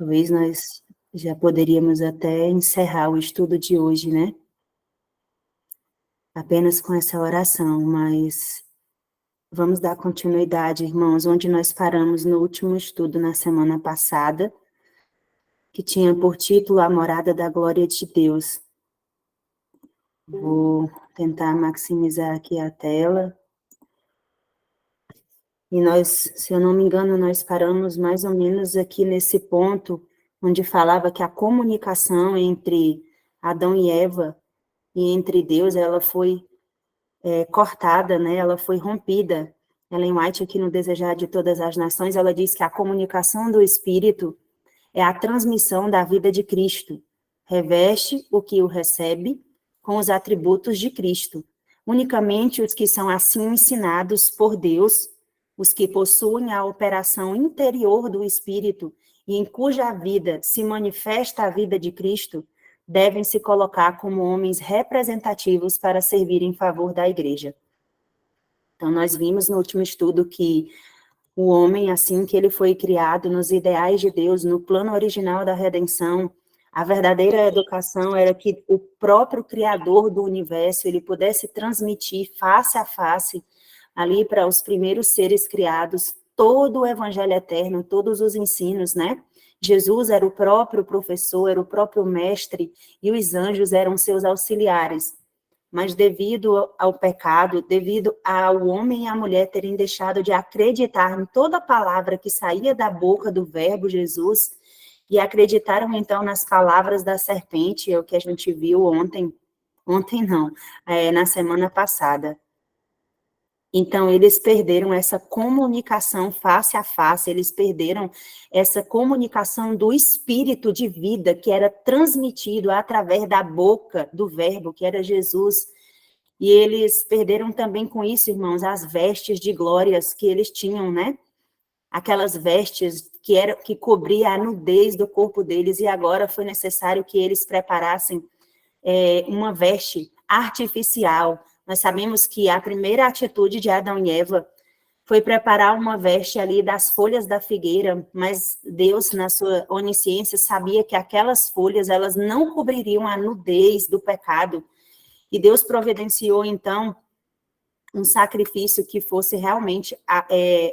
Talvez nós já poderíamos até encerrar o estudo de hoje, né? Apenas com essa oração, mas vamos dar continuidade, irmãos, onde nós paramos no último estudo na semana passada, que tinha por título A Morada da Glória de Deus. Vou tentar maximizar aqui a tela. E nós, se eu não me engano, nós paramos mais ou menos aqui nesse ponto, onde falava que a comunicação entre Adão e Eva e entre Deus, ela foi cortada, né? Ela foi rompida. Ellen White, aqui no Desejar de Todas as Nações, ela diz que a comunicação do Espírito é a transmissão da vida de Cristo. Reveste o que o recebe com os atributos de Cristo. Unicamente os que são assim ensinados por Deus, os que possuem a operação interior do Espírito e em cuja vida se manifesta a vida de Cristo, devem se colocar como homens representativos para servir em favor da igreja. Então, nós vimos no último estudo que o homem, assim que ele foi criado nos ideais de Deus, no plano original da redenção, a verdadeira educação era que o próprio Criador do universo, ele pudesse transmitir face a face, ali para os primeiros seres criados, todo o evangelho eterno, todos os ensinos, né? Jesus era o próprio professor, era o próprio mestre, e os anjos eram seus auxiliares. Mas devido ao pecado, devido ao homem e à mulher terem deixado de acreditar em toda palavra que saía da boca do verbo Jesus, e acreditaram então nas palavras da serpente, é o que a gente viu ontem não, na semana passada. Então, eles perderam essa comunicação face a face, eles perderam essa comunicação do espírito de vida que era transmitido através da boca do verbo, que era Jesus. E eles perderam também com isso, irmãos, as vestes de glórias que eles tinham, né? Aquelas vestes que cobria a nudez do corpo deles, e agora foi necessário que eles preparassem uma veste artificial. Nós sabemos que a primeira atitude de Adão e Eva foi preparar uma veste ali das folhas da figueira, mas Deus, na sua onisciência, sabia que aquelas folhas, elas não cobririam a nudez do pecado, e Deus providenciou, então, um sacrifício que fosse realmente,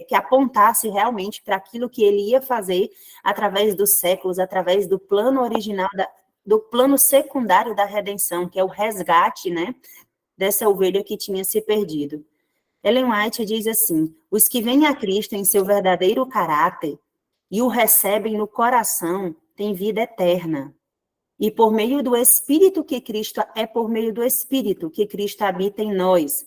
que apontasse realmente para aquilo que ele ia fazer através dos séculos, através do plano original, do plano secundário da redenção, que é o resgate, né, dessa ovelha que tinha se perdido. Ellen White diz assim: os que vêm a Cristo em seu verdadeiro caráter e o recebem no coração têm vida eterna. E por meio do Espírito que Cristo, por meio do Espírito que Cristo habita em nós.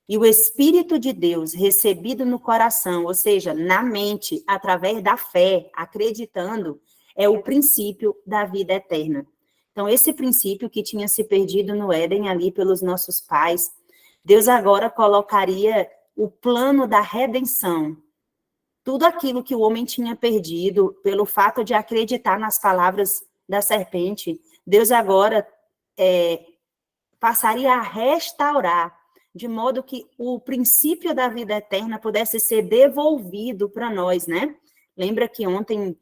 E o Espírito de Deus recebido no coração, ou seja, na mente, através da fé, acreditando, é o princípio da vida eterna. Então, esse princípio que tinha se perdido no Éden ali pelos nossos pais, Deus agora colocaria o plano da redenção. Tudo aquilo que o homem tinha perdido pelo fato de acreditar nas palavras da serpente, Deus agora passaria a restaurar, de modo que o princípio da vida eterna pudesse ser devolvido para nós, né? Lembra que ontem,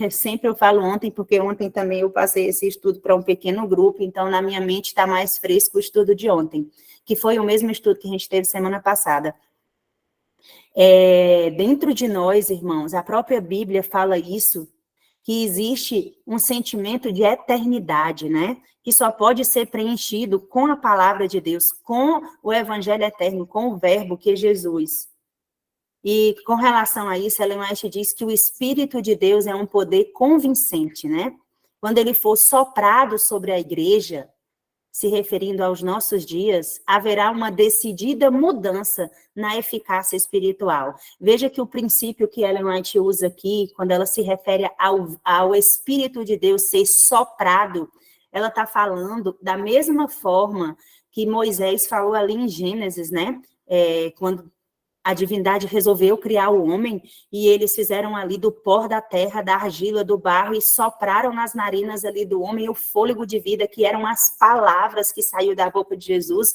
sempre eu falo ontem, porque ontem também eu passei esse estudo para um pequeno grupo, então na minha mente está mais fresco o estudo de ontem, que foi o mesmo estudo que a gente teve semana passada. Dentro de nós, irmãos, a própria Bíblia fala isso, que existe um sentimento de eternidade, né? Que só pode ser preenchido com a palavra de Deus, com o evangelho eterno, com o verbo que é Jesus. E com relação a isso, Ellen White diz que o Espírito de Deus é um poder convincente, né? Quando ele for soprado sobre a igreja, se referindo aos nossos dias, haverá uma decidida mudança na eficácia espiritual. Veja que o princípio que Ellen White usa aqui, quando ela se refere ao Espírito de Deus ser soprado, ela está falando da mesma forma que Moisés falou ali em Gênesis, né? Quando a divindade resolveu criar o homem, e eles fizeram ali do pó da terra, da argila, do barro, e sopraram nas narinas ali do homem o fôlego de vida, que eram as palavras que saíram da boca de Jesus.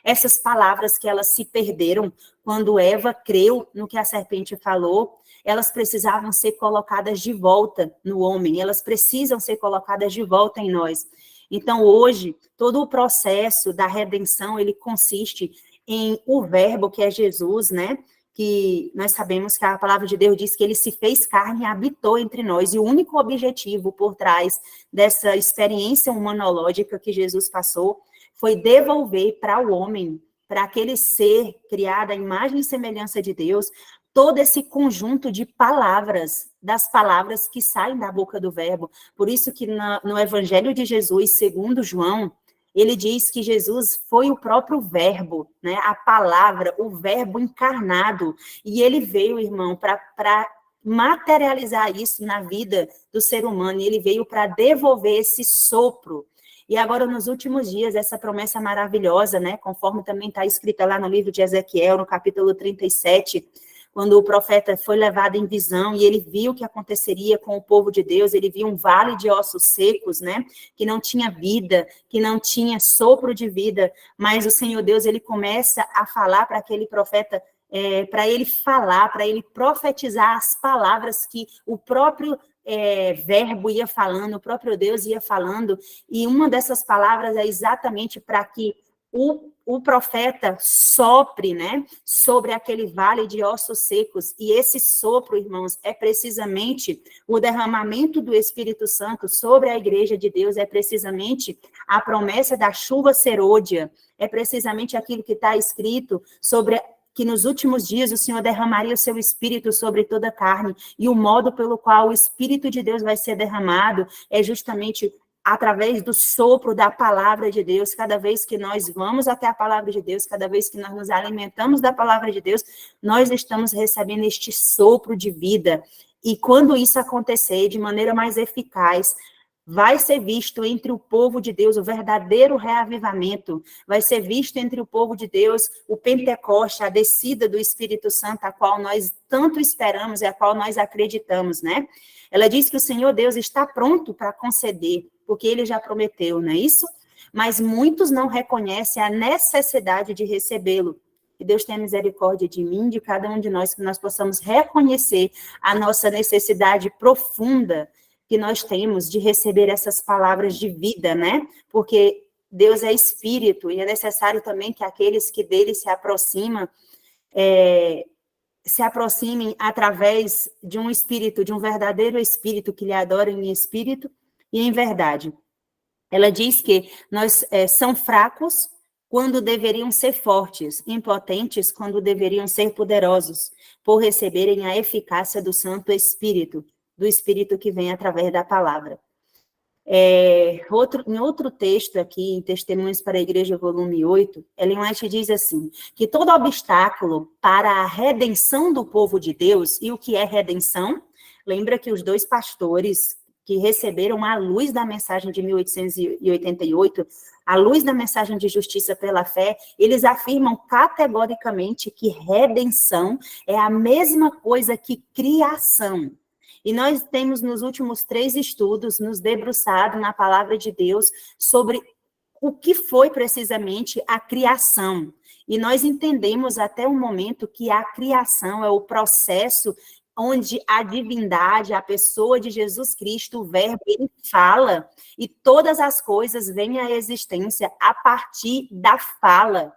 Essas palavras que elas se perderam quando Eva creu no que a serpente falou, elas precisavam ser colocadas de volta no homem, elas precisam ser colocadas de volta em nós. Então, hoje, todo o processo da redenção, ele consiste em o verbo, que é Jesus, né? Que nós sabemos que a palavra de Deus diz que ele se fez carne e habitou entre nós, e o único objetivo por trás dessa experiência humanológica que Jesus passou foi devolver para o homem, para aquele ser criado à imagem e semelhança de Deus, todo esse conjunto de palavras, das palavras que saem da boca do verbo. Por isso que no Evangelho de Jesus, segundo João, ele diz que Jesus foi o próprio verbo, né? A palavra, o verbo encarnado. E ele veio, irmão, para materializar isso na vida do ser humano. E ele veio para devolver esse sopro. E agora, nos últimos dias, essa promessa maravilhosa, né? Conforme também está escrita lá no livro de Ezequiel, no capítulo 37, quando o profeta foi levado em visão e ele viu o que aconteceria com o povo de Deus, ele viu um vale de ossos secos, né, que não tinha vida, que não tinha sopro de vida, mas o Senhor Deus, ele começa a falar para aquele profeta, para ele falar, para ele profetizar as palavras que o próprio verbo ia falando, o próprio Deus ia falando, e uma dessas palavras é exatamente para que o profeta sopre, né, sobre aquele vale de ossos secos, e esse sopro, irmãos, é precisamente o derramamento do Espírito Santo sobre a igreja de Deus, é precisamente a promessa da chuva serôdia, é precisamente aquilo que está escrito sobre que nos últimos dias o Senhor derramaria o seu Espírito sobre toda a carne, e o modo pelo qual o Espírito de Deus vai ser derramado é justamente através do sopro da palavra de Deus. Cada vez que nós vamos até a palavra de Deus, cada vez que nós nos alimentamos da palavra de Deus, nós estamos recebendo este sopro de vida. E quando isso acontecer de maneira mais eficaz, vai ser visto entre o povo de Deus o verdadeiro reavivamento, vai ser visto entre o povo de Deus o Pentecoste, a descida do Espírito Santo, a qual nós tanto esperamos e a qual nós acreditamos, né? Ela diz que o Senhor Deus está pronto para conceder, porque ele já prometeu, não é isso? Mas muitos não reconhecem a necessidade de recebê-lo. Que Deus tenha misericórdia de mim, de cada um de nós, que nós possamos reconhecer a nossa necessidade profunda que nós temos de receber essas palavras de vida, né? Porque Deus é espírito, e é necessário também que aqueles que dele se aproximem através de um espírito, de um verdadeiro espírito, que lhe adorem em espírito e em verdade. Ela diz que nós são fracos quando deveriam ser fortes, impotentes quando deveriam ser poderosos, por receberem a eficácia do Santo Espírito, do Espírito que vem através da palavra. Em outro texto aqui, em Testemunhos para a Igreja, volume 8, Ellen White diz assim, que todo obstáculo para a redenção do povo de Deus, e o que é redenção? Lembra que os dois pastores que receberam a luz da mensagem de 1888, a luz da mensagem de justiça pela fé, eles afirmam categoricamente que redenção é a mesma coisa que criação. E nós temos, nos últimos 3 estudos, nos debruçado na palavra de Deus sobre o que foi precisamente a criação. E nós entendemos até o momento que a criação é o processo onde a divindade, a pessoa de Jesus Cristo, o verbo, ele fala, e todas as coisas vêm à existência a partir da fala.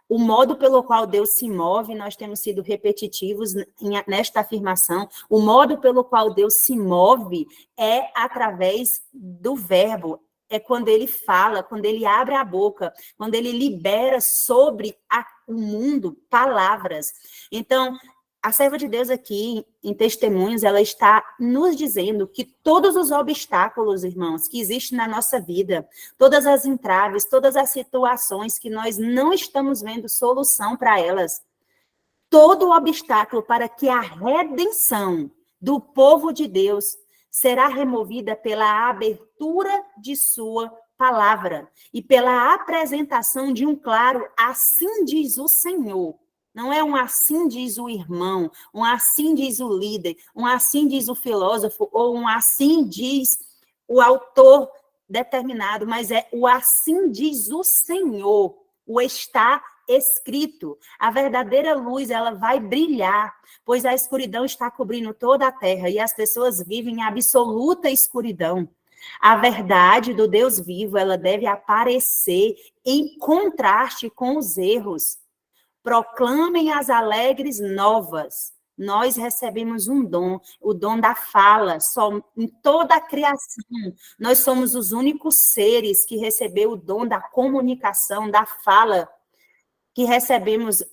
O modo pelo qual Deus se move, nós temos sido repetitivos nesta afirmação, o modo pelo qual Deus se move é através do verbo, é quando ele fala, quando ele abre a boca, quando ele libera sobre o mundo palavras. Então, a serva de Deus aqui, em Testemunhos, ela está nos dizendo que todos os obstáculos, irmãos, que existem na nossa vida, todas as entraves, todas as situações que nós não estamos vendo solução para elas, todo o obstáculo para que a redenção do povo de Deus será removida pela abertura de sua palavra e pela apresentação de um claro assim diz o Senhor. Não é um assim diz o irmão, um assim diz o líder, um assim diz o filósofo, ou um assim diz o autor determinado, mas é o assim diz o Senhor, o está escrito. A verdadeira luz, ela vai brilhar, pois a escuridão está cobrindo toda a terra e as pessoas vivem em absoluta escuridão. A verdade do Deus vivo, ela deve aparecer em contraste com os erros. Proclamem as alegres novas. Nós recebemos um dom, o dom da fala. Só em toda a criação, nós somos os únicos seres que recebeu o dom da comunicação, da fala, que recebemos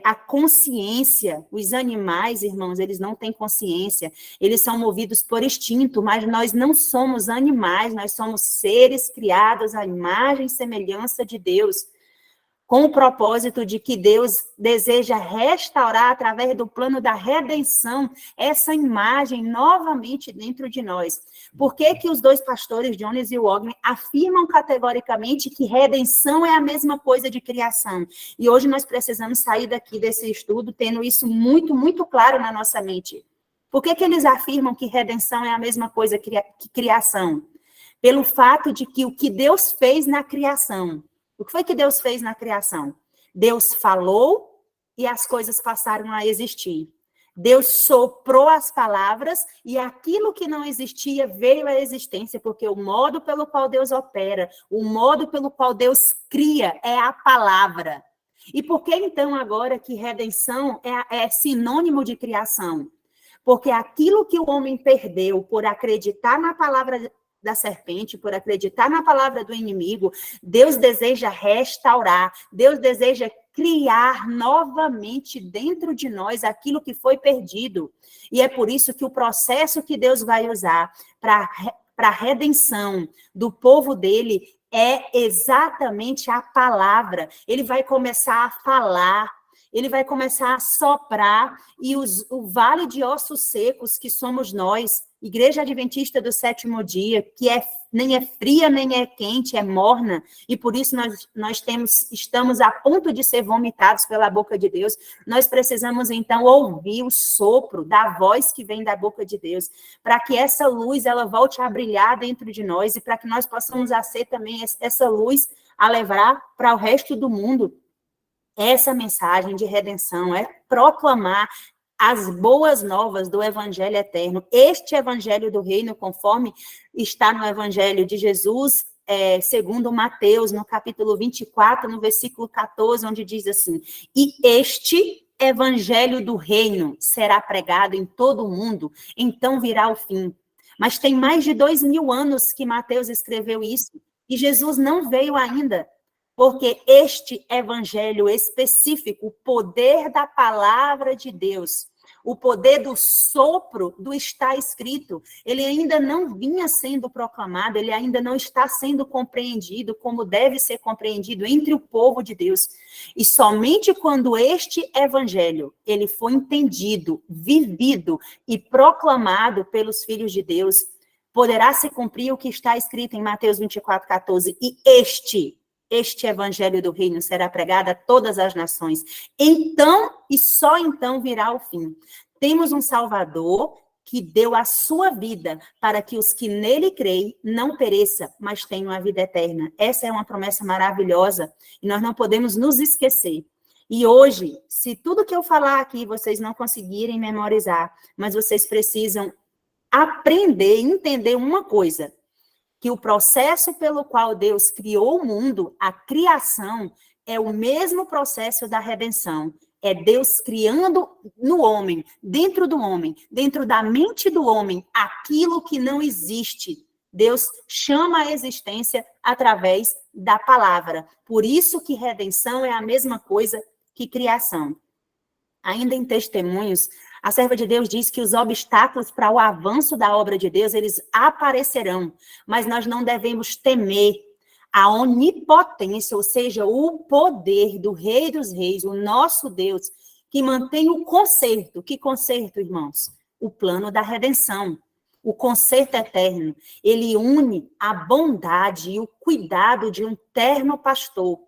a consciência. Os animais, irmãos, eles não têm consciência, eles são movidos por instinto, mas nós não somos animais, nós somos seres criados à imagem e semelhança de Deus, com o propósito de que Deus deseja restaurar, através do plano da redenção, essa imagem novamente dentro de nós. Por que que os dois pastores, Jones e Wogner, afirmam categoricamente que redenção é a mesma coisa de criação? E hoje nós precisamos sair daqui desse estudo tendo isso muito, muito claro na nossa mente. Por que que eles afirmam que redenção é a mesma coisa que criação? Pelo fato de que o que Deus fez na criação, o que foi que Deus fez na criação? Deus falou e as coisas passaram a existir. Deus soprou as palavras e aquilo que não existia veio à existência, porque o modo pelo qual Deus opera, o modo pelo qual Deus cria é a palavra. E por que então agora que redenção é sinônimo de criação? Porque aquilo que o homem perdeu por acreditar na palavra da serpente, por acreditar na palavra do inimigo, Deus deseja restaurar, Deus deseja criar novamente dentro de nós aquilo que foi perdido. E é por isso que o processo que Deus vai usar para a redenção do povo dele é exatamente a palavra. Ele vai começar a falar, ele vai começar a soprar, e o vale de ossos secos, que somos nós, Igreja Adventista do Sétimo Dia, que nem é fria, nem é quente, é morna, e por isso nós estamos a ponto de ser vomitados pela boca de Deus. Nós precisamos, então, ouvir o sopro da voz que vem da boca de Deus, para que essa luz, ela volte a brilhar dentro de nós, e para que nós possamos ser também essa luz a levar para o resto do mundo. Essa mensagem de redenção é proclamar as boas novas do Evangelho eterno. Este Evangelho do Reino, conforme está no Evangelho de Jesus, segundo Mateus, no capítulo 24, no versículo 14, onde diz assim: e este Evangelho do Reino será pregado em todo o mundo, então virá o fim. Mas tem mais de 2000 anos que Mateus escreveu isso, e Jesus não veio ainda. Porque este evangelho específico, o poder da palavra de Deus, o poder do sopro do está escrito, ele ainda não vinha sendo proclamado, ele ainda não está sendo compreendido como deve ser compreendido entre o povo de Deus. E somente quando este evangelho, ele foi entendido, vivido e proclamado pelos filhos de Deus, poderá se cumprir o que está escrito em Mateus 24, 14. E este evangelho do reino será pregado a todas as nações. Então, e só então virá o fim. Temos um Salvador que deu a sua vida para que os que nele creem não pereçam, mas tenham a vida eterna. Essa é uma promessa maravilhosa e nós não podemos nos esquecer. E hoje, se tudo que eu falar aqui vocês não conseguirem memorizar, mas vocês precisam aprender, entender uma coisa, que o processo pelo qual Deus criou o mundo, a criação, é o mesmo processo da redenção. É Deus criando no homem, dentro do homem, dentro da mente do homem, aquilo que não existe. Deus chama a existência através da palavra. Por isso que redenção é a mesma coisa que criação. Ainda em Testemunhos, a serva de Deus diz que os obstáculos para o avanço da obra de Deus, eles aparecerão, mas nós não devemos temer a onipotência, ou seja, o poder do Rei dos Reis, o nosso Deus, que mantém o conserto. Que conserto, irmãos? O plano da redenção, o conserto eterno. Ele une a bondade e o cuidado de um terno pastor.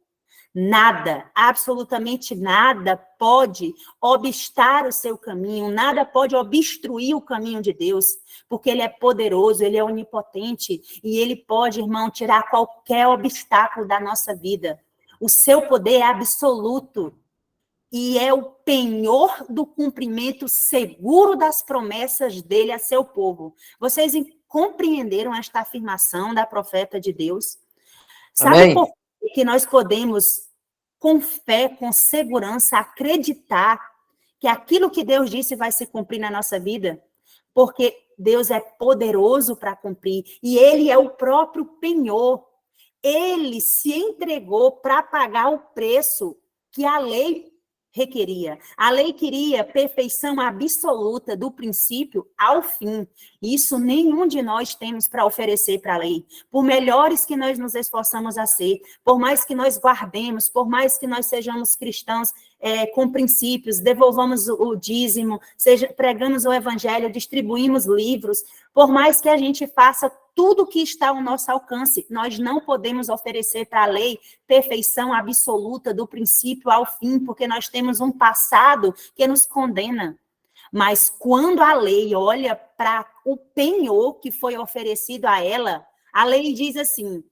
Nada, absolutamente nada pode obstar o seu caminho, nada pode obstruir o caminho de Deus, porque ele é poderoso, ele é onipotente, e ele pode, irmão, tirar qualquer obstáculo da nossa vida. O seu poder é absoluto e é o penhor do cumprimento seguro das promessas dele a seu povo. Vocês compreenderam esta afirmação da profeta de Deus? Sabe Amém. por que nós podemos, com fé, com segurança, acreditar que aquilo que Deus disse vai se cumprir na nossa vida? Porque Deus é poderoso para cumprir e ele é o próprio penhor. Ele se entregou para pagar o preço que a lei requeria. A lei queria perfeição absoluta do princípio ao fim. Isso nenhum de nós temos para oferecer para a lei. Por melhores que nós nos esforçamos a ser, por mais que nós guardemos, por mais que nós sejamos cristãos com princípios, devolvamos o dízimo, pregamos o evangelho, distribuímos livros, por mais que a gente faça tudo que está ao nosso alcance, nós não podemos oferecer para a lei perfeição absoluta do princípio ao fim, porque nós temos um passado que nos condena. Mas quando a lei olha para o penhor que foi oferecido a ela, a lei diz assim: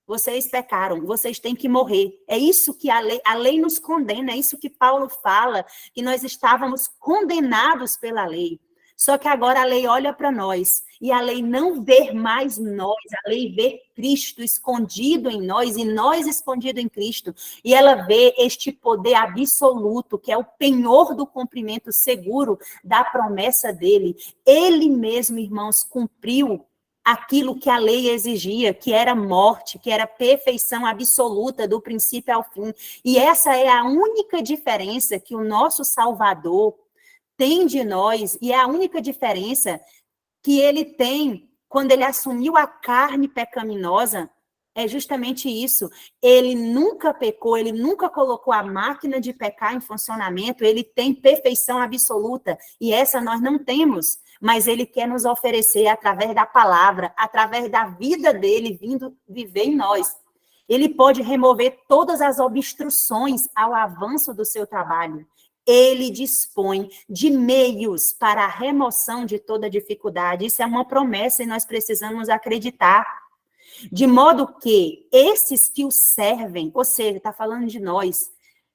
vocês pecaram, vocês têm que morrer. É isso que a lei nos condena, é isso que Paulo fala, que nós estávamos condenados pela lei. Só que agora a lei olha para nós, e a lei não vê mais nós, a lei vê Cristo escondido em nós, e nós escondido em Cristo. E ela vê este poder absoluto, que é o penhor do cumprimento seguro da promessa dele. Ele mesmo, irmãos, cumpriu aquilo que a lei exigia, que era morte, que era perfeição absoluta do princípio ao fim. E essa é a única diferença que o nosso Salvador tem de nós, e é a única diferença que ele tem quando ele assumiu a carne pecaminosa, é justamente isso. Ele nunca pecou, ele nunca colocou a máquina de pecar em funcionamento, ele tem perfeição absoluta, e essa nós não temos, mas ele quer nos oferecer através da palavra, através da vida dele vindo viver em nós. Ele pode remover todas as obstruções ao avanço do seu trabalho. Ele dispõe de meios para a remoção de toda dificuldade. Isso é uma promessa e nós precisamos acreditar. De modo que esses que o servem, ou seja, está falando de nós,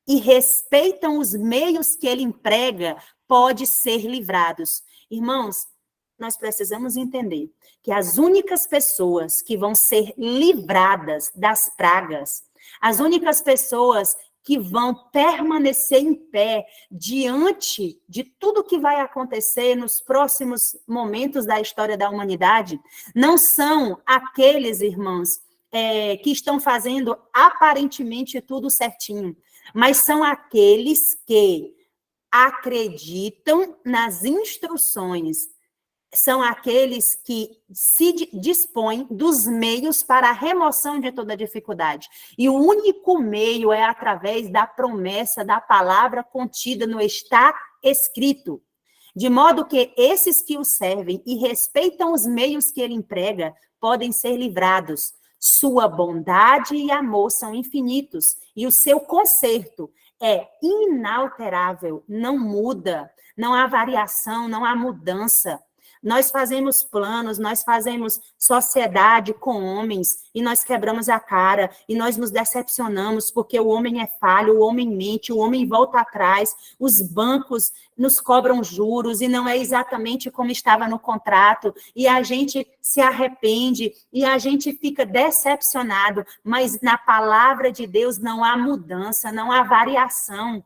e respeitam os meios que ele emprega, podem ser livrados. Irmãos, nós precisamos entender que as únicas pessoas que vão ser livradas das pragas, as únicas pessoas que vão permanecer em pé diante de tudo que vai acontecer nos próximos momentos da história da humanidade, não são aqueles, irmãos, que estão fazendo aparentemente tudo certinho, mas são aqueles que acreditam nas instruções, são aqueles que se dispõem dos meios para a remoção de toda dificuldade. E o único meio é através da promessa, da palavra contida no está escrito. De modo que esses que o servem e respeitam os meios que ele emprega podem ser livrados. Sua bondade e amor são infinitos, e o seu conserto é inalterável, não muda, não há variação, não há mudança. Nós fazemos planos, nós fazemos sociedade com homens, e nós quebramos a cara, e nós nos decepcionamos, porque o homem é falho, o homem mente, o homem volta atrás, os bancos nos cobram juros, e não é exatamente como estava no contrato, e a gente se arrepende, e a gente fica decepcionado, mas na palavra de Deus não há mudança, não há variação.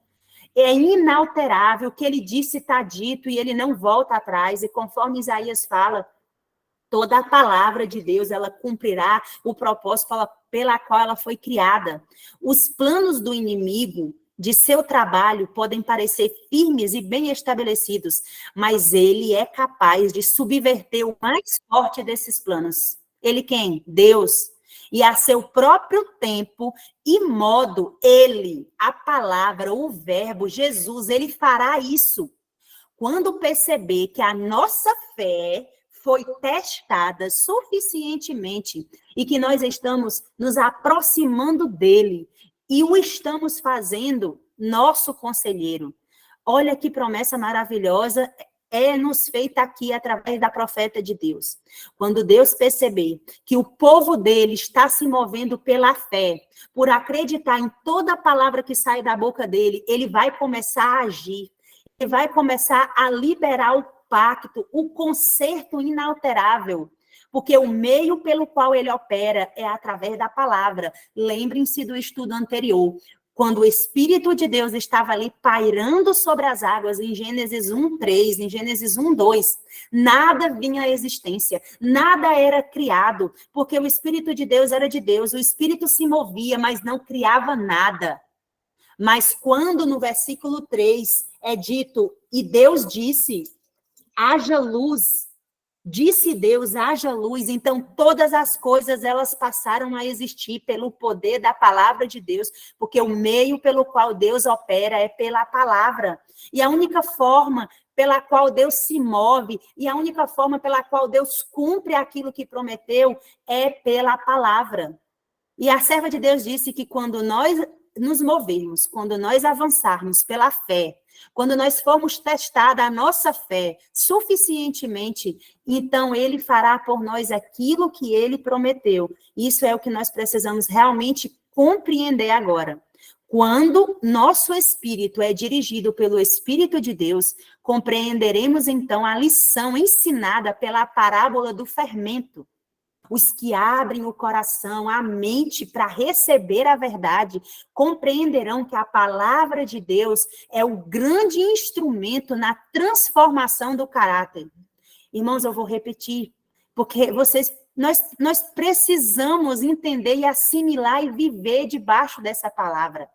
É inalterável, o que ele disse está dito, e ele não volta atrás, e conforme Isaías fala, toda a palavra de Deus, ela cumprirá o propósito pela qual ela foi criada. Os planos do inimigo, de seu trabalho, podem parecer firmes e bem estabelecidos, mas ele é capaz de subverter o mais forte desses planos. Ele quem? Deus. E a seu próprio tempo e modo, ele, a palavra, o verbo, Jesus, ele fará isso. Quando perceber que a nossa fé foi testada suficientemente e que nós estamos nos aproximando dele e o estamos fazendo nosso conselheiro. Olha que promessa maravilhosa é nos feita aqui através da profeta de Deus. Quando Deus perceber que o povo dele está se movendo pela fé, por acreditar em toda palavra que sai da boca dele, ele vai começar a agir, ele vai começar a liberar o pacto, o conserto inalterável, porque o meio pelo qual ele opera é através da palavra. Lembrem-se do estudo anterior. Quando o Espírito de Deus estava ali pairando sobre as águas, em Gênesis 1:3, em Gênesis 1:2, nada vinha à existência, nada era criado, porque o Espírito de Deus era de Deus, o Espírito se movia, mas não criava nada. Mas quando no versículo 3 é dito, e Deus disse, haja luz, disse Deus, haja luz, então todas as coisas elas passaram a existir pelo poder da palavra de Deus, porque o meio pelo qual Deus opera é pela palavra. E a única forma pela qual Deus se move, e a única forma pela qual Deus cumpre aquilo que prometeu é pela palavra. E a serva de Deus disse que quando nós nos movermos, quando nós avançarmos pela fé, quando nós formos testada a nossa fé suficientemente, então ele fará por nós aquilo que ele prometeu. Isso é o que nós precisamos realmente compreender agora. Quando nosso espírito é dirigido pelo Espírito de Deus, compreenderemos então a lição ensinada pela parábola do fermento. Os que abrem o coração, a mente para receber a verdade, compreenderão que a palavra de Deus é o grande instrumento na transformação do caráter. Irmãos, eu vou repetir, porque nós precisamos entender e assimilar e viver debaixo dessa palavra.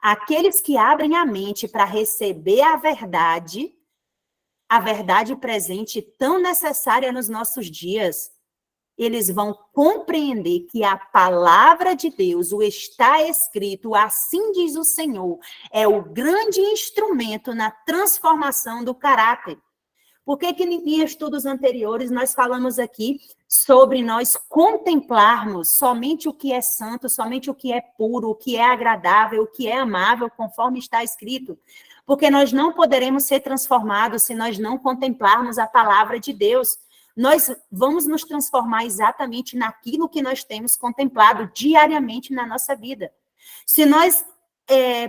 Aqueles que abrem a mente para receber a verdade presente tão necessária nos nossos dias, eles vão compreender que a palavra de Deus, o está escrito, assim diz o Senhor, é o grande instrumento na transformação do caráter. Por que em estudos anteriores nós falamos aqui sobre nós contemplarmos somente o que é santo, somente o que é puro, o que é agradável, o que é amável, conforme está escrito? Porque nós não poderemos ser transformados se nós não contemplarmos a palavra de Deus. Nós vamos nos transformar exatamente naquilo que nós temos contemplado diariamente na nossa vida. Se nós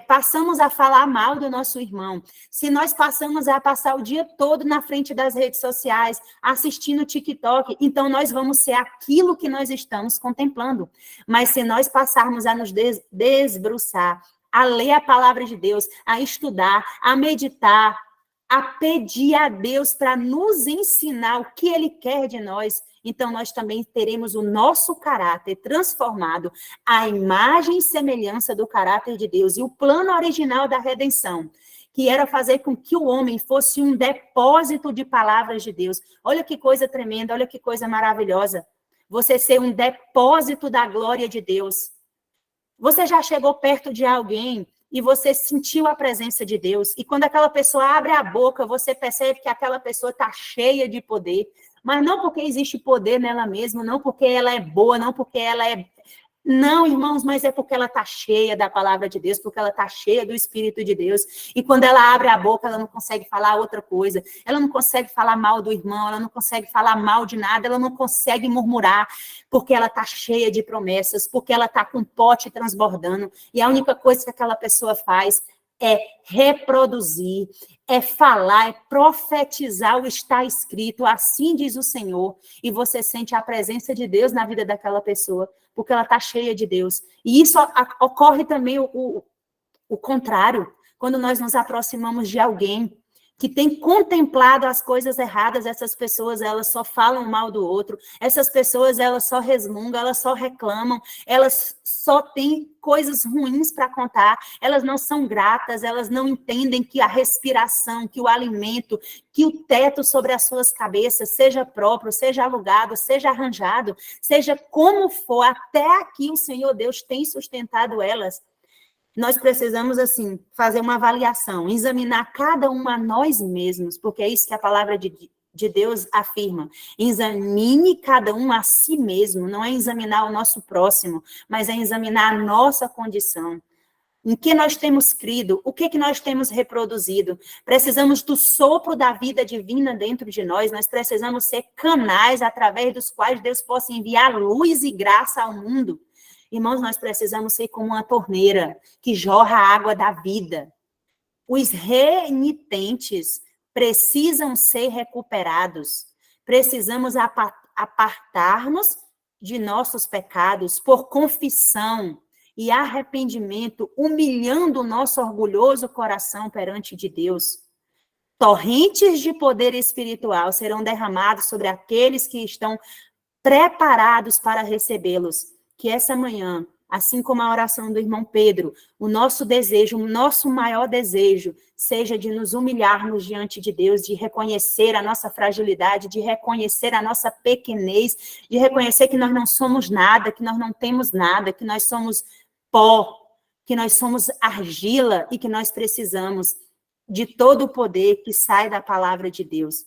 passamos a falar mal do nosso irmão, se nós passamos a passar o dia todo na frente das redes sociais, assistindo TikTok, então nós vamos ser aquilo que nós estamos contemplando. Mas se nós passarmos a nos desbruçar, a ler a palavra de Deus, a estudar, a meditar, a pedir a Deus para nos ensinar o que Ele quer de nós, então nós também teremos o nosso caráter transformado à imagem e semelhança do caráter de Deus. E o plano original da redenção, que era fazer com que o homem fosse um depósito de palavras de Deus. Olha que coisa tremenda, olha que coisa maravilhosa. Você ser um depósito da glória de Deus. Você já chegou perto de alguém e você sentiu a presença de Deus, e quando aquela pessoa abre a boca, você percebe que aquela pessoa está cheia de poder, mas não porque existe poder nela mesma, não porque ela é boa, não porque ela é... Não, irmãos, mas é porque ela está cheia da palavra de Deus, porque ela está cheia do Espírito de Deus, e quando ela abre a boca, ela não consegue falar outra coisa, ela não consegue falar mal do irmão, ela não consegue falar mal de nada, ela não consegue murmurar, porque ela está cheia de promessas, porque ela está com um pote transbordando, e a única coisa que aquela pessoa faz é reproduzir, é falar, é profetizar o está escrito, assim diz o Senhor, e você sente a presença de Deus na vida daquela pessoa, porque ela está cheia de Deus. E isso ocorre também o contrário, quando nós nos aproximamos de alguém que tem contemplado as coisas erradas, essas pessoas, elas só falam mal do outro, essas pessoas, elas só resmungam, elas só reclamam, elas só têm coisas ruins para contar, elas não são gratas, elas não entendem que a respiração, que o alimento, que o teto sobre as suas cabeças, seja próprio, seja alugado, seja arranjado, seja como for, até aqui o Senhor Deus tem sustentado elas. Nós precisamos, assim, fazer uma avaliação, examinar cada um a nós mesmos, porque é isso que a palavra de Deus afirma. Examine cada um a si mesmo, não é examinar o nosso próximo, mas é examinar a nossa condição. Em que nós temos crido? O que nós temos reproduzido? Precisamos do sopro da vida divina dentro de nós. Nós precisamos ser canais através dos quais Deus possa enviar luz e graça ao mundo. Irmãos, nós precisamos ser como uma torneira que jorra a água da vida. Os renitentes precisam ser recuperados. Precisamos apartar-nos de nossos pecados por confissão e arrependimento, humilhando o nosso orgulhoso coração perante de Deus. Torrentes de poder espiritual serão derramados sobre aqueles que estão preparados para recebê-los. Que essa manhã, assim como a oração do irmão Pedro, o nosso desejo, o nosso maior desejo, seja de nos humilharmos diante de Deus, de reconhecer a nossa fragilidade, de reconhecer a nossa pequenez, de reconhecer que nós não somos nada, que nós não temos nada, que nós somos pó, que nós somos argila e que nós precisamos de todo o poder que sai da palavra de Deus.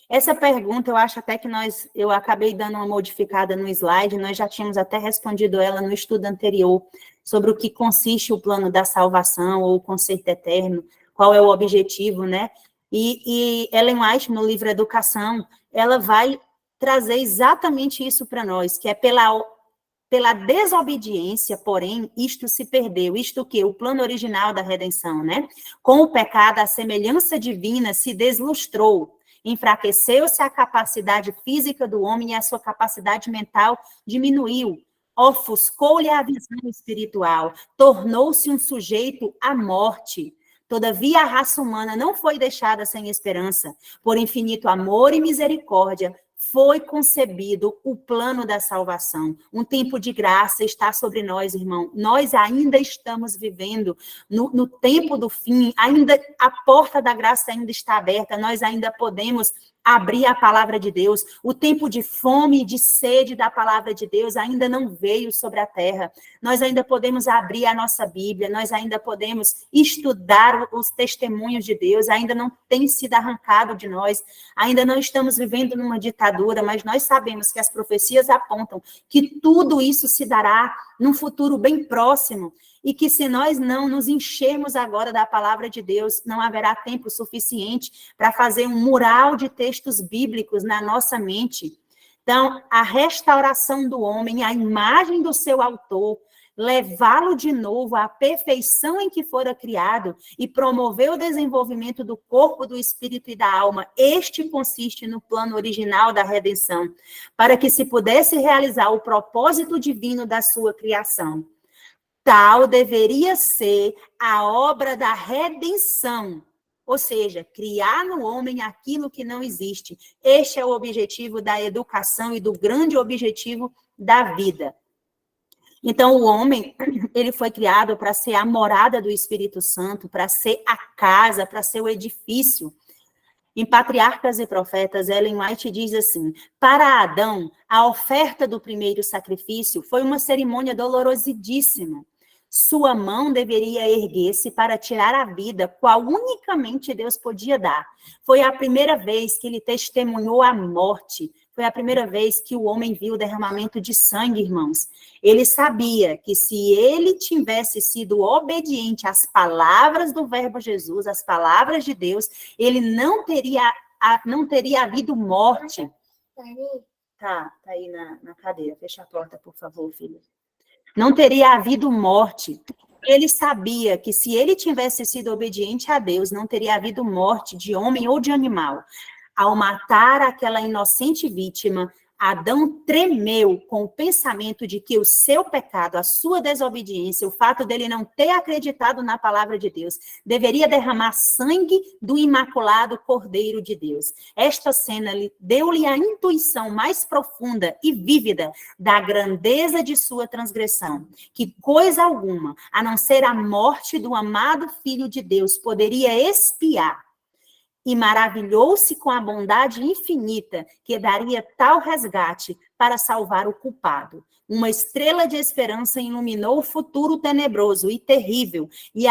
Essa pergunta, eu acho até que eu acabei dando uma modificada no slide, nós já tínhamos até respondido ela no estudo anterior, sobre o que consiste o plano da salvação ou o conserto eterno, qual é o objetivo, né? E Ellen White, no livro Educação, ela vai trazer exatamente isso para nós, que é pela desobediência, porém, isto se perdeu. Isto o quê? O plano original da redenção, né? Com o pecado, a semelhança divina se deslustrou. Enfraqueceu-se a capacidade física do homem e a sua capacidade mental diminuiu. Ofuscou-lhe a visão espiritual. Tornou-se um sujeito à morte. Todavia, a raça humana não foi deixada sem esperança. Por infinito amor e misericórdia, foi concebido o plano da salvação. Um tempo de graça está sobre nós, irmão. Nós ainda estamos vivendo no tempo do fim, ainda a porta da graça ainda está aberta, nós ainda podemos abrir a palavra de Deus. O tempo de fome e de sede da palavra de Deus ainda não veio sobre a terra. Nós ainda podemos abrir a nossa Bíblia, nós ainda podemos estudar os testemunhos de Deus, ainda não tem sido arrancado de nós, ainda não estamos vivendo numa ditadura, mas nós sabemos que as profecias apontam que tudo isso se dará num futuro bem próximo, e que se nós não nos enchermos agora da palavra de Deus, não haverá tempo suficiente para fazer um mural de textos bíblicos na nossa mente. Então, a restauração do homem, a imagem do seu autor, levá-lo de novo à perfeição em que fora criado e promover o desenvolvimento do corpo, do espírito e da alma. Este consiste no plano original da redenção, para que se pudesse realizar o propósito divino da sua criação. Tal deveria ser a obra da redenção, ou seja, criar no homem aquilo que não existe. Este é o objetivo da educação e do grande objetivo da vida. Então, o homem, ele foi criado para ser a morada do Espírito Santo, para ser a casa, para ser o edifício. Em Patriarcas e Profetas, Ellen White diz assim: para Adão, a oferta do primeiro sacrifício foi uma cerimônia dolorosíssima. Sua mão deveria erguer-se para tirar a vida, qual unicamente Deus podia dar. Foi a primeira vez que ele testemunhou a morte. Foi a primeira vez que o homem viu o derramamento de sangue, irmãos. Ele sabia que se ele tivesse sido obediente às palavras do verbo Jesus, às palavras de Deus, ele não teria havido morte. Tá aí na cadeira. Fecha a porta, por favor, filho. Não teria havido morte. Ele sabia que se ele tivesse sido obediente a Deus, não teria havido morte de homem ou de animal. Ao matar aquela inocente vítima, Adão tremeu com o pensamento de que o seu pecado, a sua desobediência, o fato dele não ter acreditado na palavra de Deus, deveria derramar sangue do imaculado Cordeiro de Deus. Esta cena deu-lhe a intuição mais profunda e vívida da grandeza de sua transgressão, que coisa alguma, a não ser a morte do amado Filho de Deus, poderia expiar. E maravilhou-se com a bondade infinita que daria tal resgate para salvar o culpado. Uma estrela de esperança iluminou o futuro tenebroso e terrível e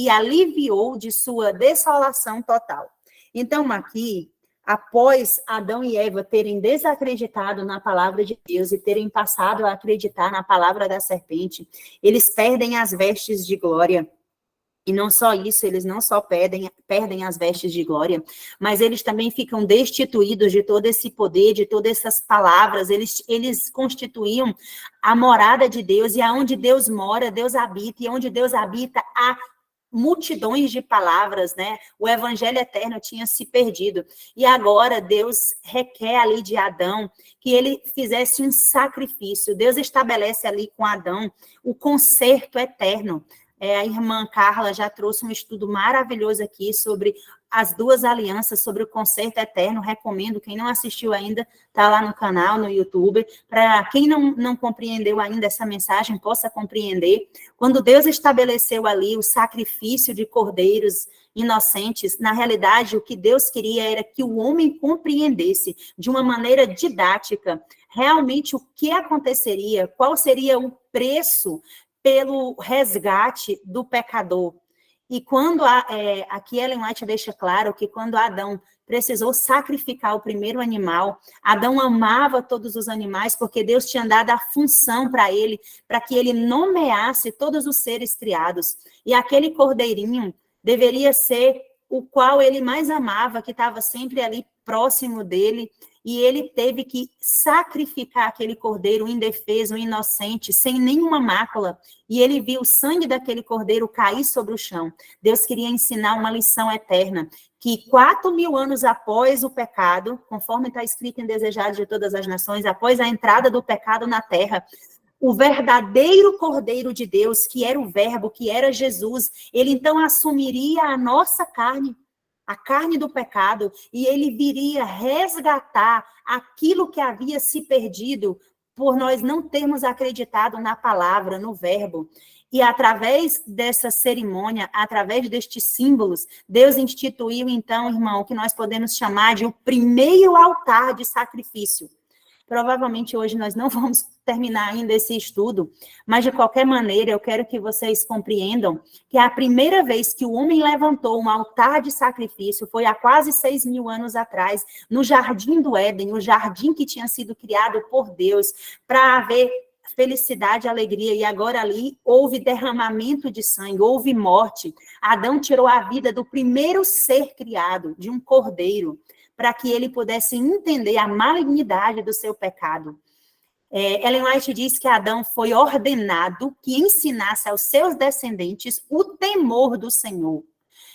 aliviou de sua desolação total. Então, aqui, após Adão e Eva terem desacreditado na palavra de Deus e terem passado a acreditar na palavra da serpente, eles perdem as vestes de glória. E não só isso, eles não só perdem as vestes de glória, mas eles também ficam destituídos de todo esse poder, de todas essas palavras. Eles constituíam a morada de Deus, e aonde Deus mora, Deus habita, e onde Deus habita, há multidões de palavras, né? O evangelho eterno tinha se perdido. E agora Deus requer ali de Adão que ele fizesse um sacrifício. Deus estabelece ali com Adão o conserto eterno. A irmã Carla já trouxe um estudo maravilhoso aqui sobre as duas alianças, sobre o conserto eterno. Recomendo, quem não assistiu ainda, está lá no canal, no YouTube. Para quem não compreendeu ainda essa mensagem, possa compreender. Quando Deus estabeleceu ali o sacrifício de cordeiros inocentes, na realidade, o que Deus queria era que o homem compreendesse de uma maneira didática realmente o que aconteceria, qual seria o preço pelo resgate do pecador. E quando aqui Ellen White deixa claro que quando Adão precisou sacrificar o primeiro animal, Adão amava todos os animais porque Deus tinha dado a função para ele, para que ele nomeasse todos os seres criados. E aquele cordeirinho deveria ser o qual ele mais amava, que estava sempre ali próximo dele, e ele teve que sacrificar aquele cordeiro indefeso, inocente, sem nenhuma mácula, e ele viu o sangue daquele cordeiro cair sobre o chão. Deus queria ensinar uma lição eterna, que 4.000 anos após o pecado, conforme está escrito em Desejados de Todas as Nações, após a entrada do pecado na terra, o verdadeiro Cordeiro de Deus, que era o Verbo, que era Jesus, ele então assumiria a nossa carne, a carne do pecado, e ele viria resgatar aquilo que havia se perdido por nós não termos acreditado na palavra, no verbo. E através dessa cerimônia, através destes símbolos, Deus instituiu então, irmão, o que nós podemos chamar de o primeiro altar de sacrifício. Provavelmente hoje nós não vamos terminar ainda esse estudo, mas de qualquer maneira eu quero que vocês compreendam que a primeira vez que o homem levantou um altar de sacrifício foi há quase 6.000 anos atrás, no Jardim do Éden, o jardim que tinha sido criado por Deus para haver felicidade, alegria, e agora ali houve derramamento de sangue, houve morte. Adão tirou a vida do primeiro ser criado, de um cordeiro, para que ele pudesse entender a malignidade do seu pecado. Ellen White diz que Adão foi ordenado que ensinasse aos seus descendentes o temor do Senhor.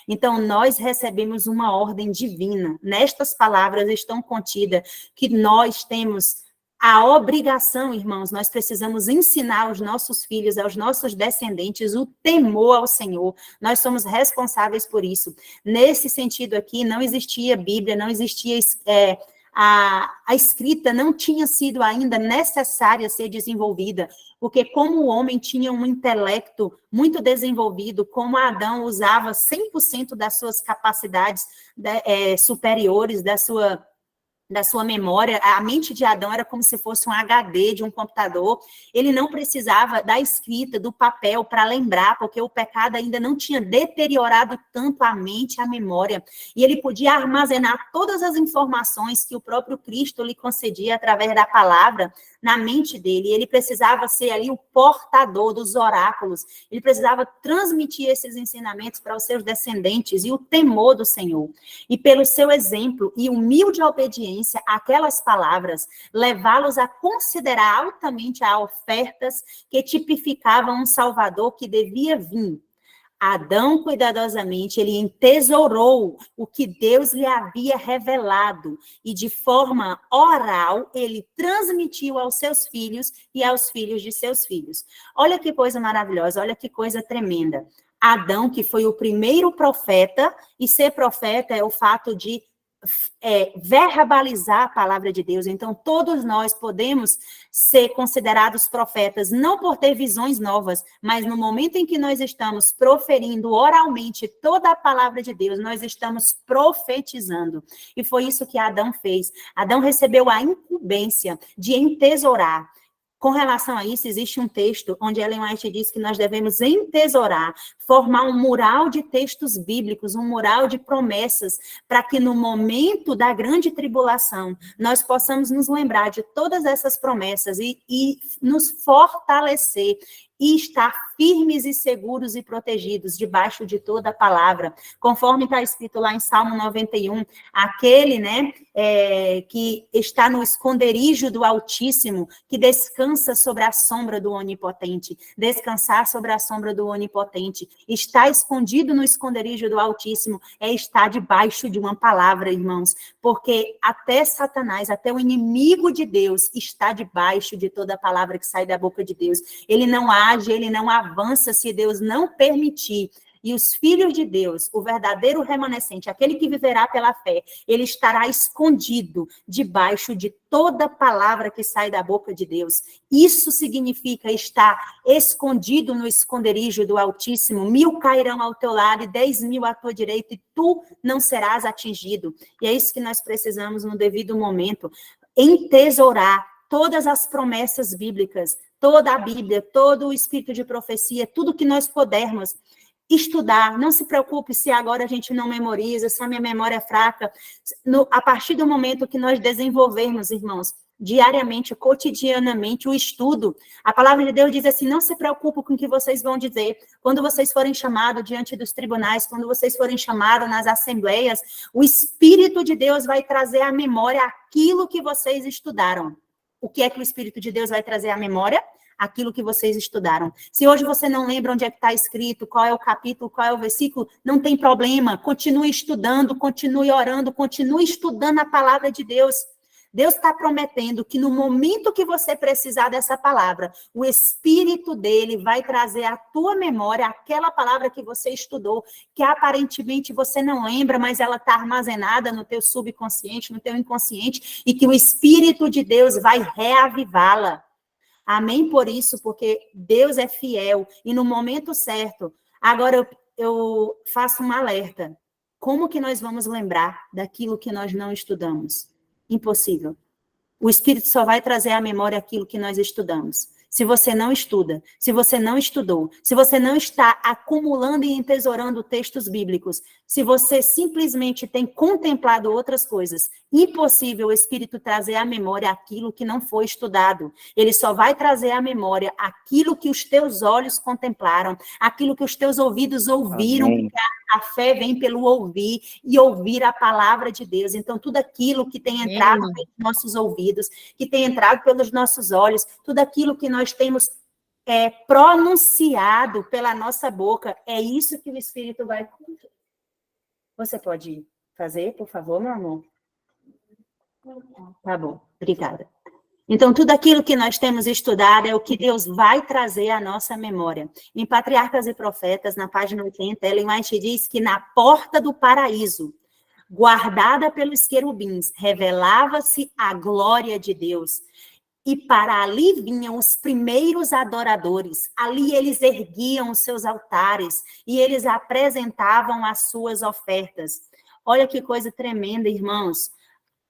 Então, nós recebemos uma ordem divina. Nestas palavras estão contidas que nós temos a obrigação, irmãos, nós precisamos ensinar aos nossos filhos, aos nossos descendentes, o temor ao Senhor. Nós somos responsáveis por isso. Nesse sentido aqui, não existia Bíblia, não existia a escrita, não tinha sido ainda necessária ser desenvolvida, porque como o homem tinha um intelecto muito desenvolvido, como Adão usava 100% das suas capacidades superiores, da sua memória, a mente de Adão era como se fosse um HD de um computador, ele não precisava da escrita, do papel para lembrar, porque o pecado ainda não tinha deteriorado tanto a mente, a memória, e ele podia armazenar todas as informações que o próprio Cristo lhe concedia através da palavra na mente dele, e ele precisava ser ali o portador dos oráculos, ele precisava transmitir esses ensinamentos para os seus descendentes, e o temor do Senhor, e pelo seu exemplo e humilde obediência aquelas palavras, levá-los a considerar altamente as ofertas que tipificavam um Salvador que devia vir. Adão, cuidadosamente, ele entesourou o que Deus lhe havia revelado e, de forma oral, ele transmitiu aos seus filhos e aos filhos de seus filhos. Olha que coisa maravilhosa, olha que coisa tremenda. Adão, que foi o primeiro profeta, e ser profeta é o fato de verbalizar a palavra de Deus. Então, todos nós podemos ser considerados profetas, não por ter visões novas, mas no momento em que nós estamos proferindo oralmente toda a palavra de Deus, nós estamos profetizando. E foi isso que Adão fez. Adão recebeu a incumbência de entesourar, Com relação a isso, existe um texto onde Ellen White diz que nós devemos entesourar, formar um mural de textos bíblicos, um mural de promessas, para que no momento da grande tribulação, nós possamos nos lembrar de todas essas promessas e nos fortalecer e estar firmes e seguros e protegidos debaixo de toda a palavra, conforme está escrito lá em Salmo 91, aquele, né, que está no esconderijo do Altíssimo, que descansa sobre a sombra do Onipotente. Descansar sobre a sombra do Onipotente, estar escondido no esconderijo do Altíssimo, é estar debaixo de uma palavra, irmãos, porque até Satanás, até o inimigo de Deus, está debaixo de toda a palavra que sai da boca de Deus. Ele não age, ele não avança se Deus não permitir. E os filhos de Deus, o verdadeiro remanescente, aquele que viverá pela fé, ele estará escondido debaixo de toda palavra que sai da boca de Deus. Isso significa estar escondido no esconderijo do Altíssimo. 1000 cairão ao teu lado e 10.000 à tua direita, e tu não serás atingido. E é isso que nós precisamos no devido momento, entesourar todas as promessas bíblicas, toda a Bíblia, todo o espírito de profecia, tudo que nós pudermos estudar. Não se preocupe se agora a gente não memoriza, se a minha memória é fraca. A partir do momento que nós desenvolvermos, irmãos, diariamente, cotidianamente, o estudo, a palavra de Deus diz assim, não se preocupe com o que vocês vão dizer. Quando vocês forem chamados diante dos tribunais, quando vocês forem chamados nas assembleias, o Espírito de Deus vai trazer à memória aquilo que vocês estudaram. O que é que o Espírito de Deus vai trazer à memória? Aquilo que vocês estudaram. Se hoje você não lembra onde é que está escrito, qual é o capítulo, qual é o versículo, não tem problema. Continue estudando, continue orando, continue estudando a palavra de Deus. Deus está prometendo que no momento que você precisar dessa palavra, o Espírito dele vai trazer à tua memória aquela palavra que você estudou, que aparentemente você não lembra, mas ela está armazenada no teu subconsciente, no teu inconsciente, e que o Espírito de Deus vai reavivá-la. Amém por isso, porque Deus é fiel e no momento certo. Agora eu faço um alerta. Como que nós vamos lembrar daquilo que nós não estudamos? Impossível. O Espírito só vai trazer à memória aquilo que nós estudamos. Se você não estuda, se você não estudou, se você não está acumulando e entesourando textos bíblicos, se você simplesmente tem contemplado outras coisas, impossível o Espírito trazer à memória aquilo que não foi estudado. Ele só vai trazer à memória aquilo que os teus olhos contemplaram, aquilo que os teus ouvidos ouviram, Amém. porque a fé vem pelo ouvir e ouvir a palavra de Deus. Então, tudo aquilo que tem entrado pelos nossos ouvidos, que tem entrado pelos nossos olhos, tudo aquilo que nós temos pronunciado pela nossa boca, é isso que o Espírito vai... Você pode fazer, por favor, meu amor? Tá bom, obrigada. Então, tudo aquilo que nós temos estudado é o que Deus vai trazer à nossa memória. Em Patriarcas e Profetas, na página 80, Ellen White diz que na porta do paraíso, guardada pelos querubins, revelava-se a glória de Deus. E para ali vinham os primeiros adoradores. Ali eles erguiam os seus altares e eles apresentavam as suas ofertas. Olha que coisa tremenda, irmãos.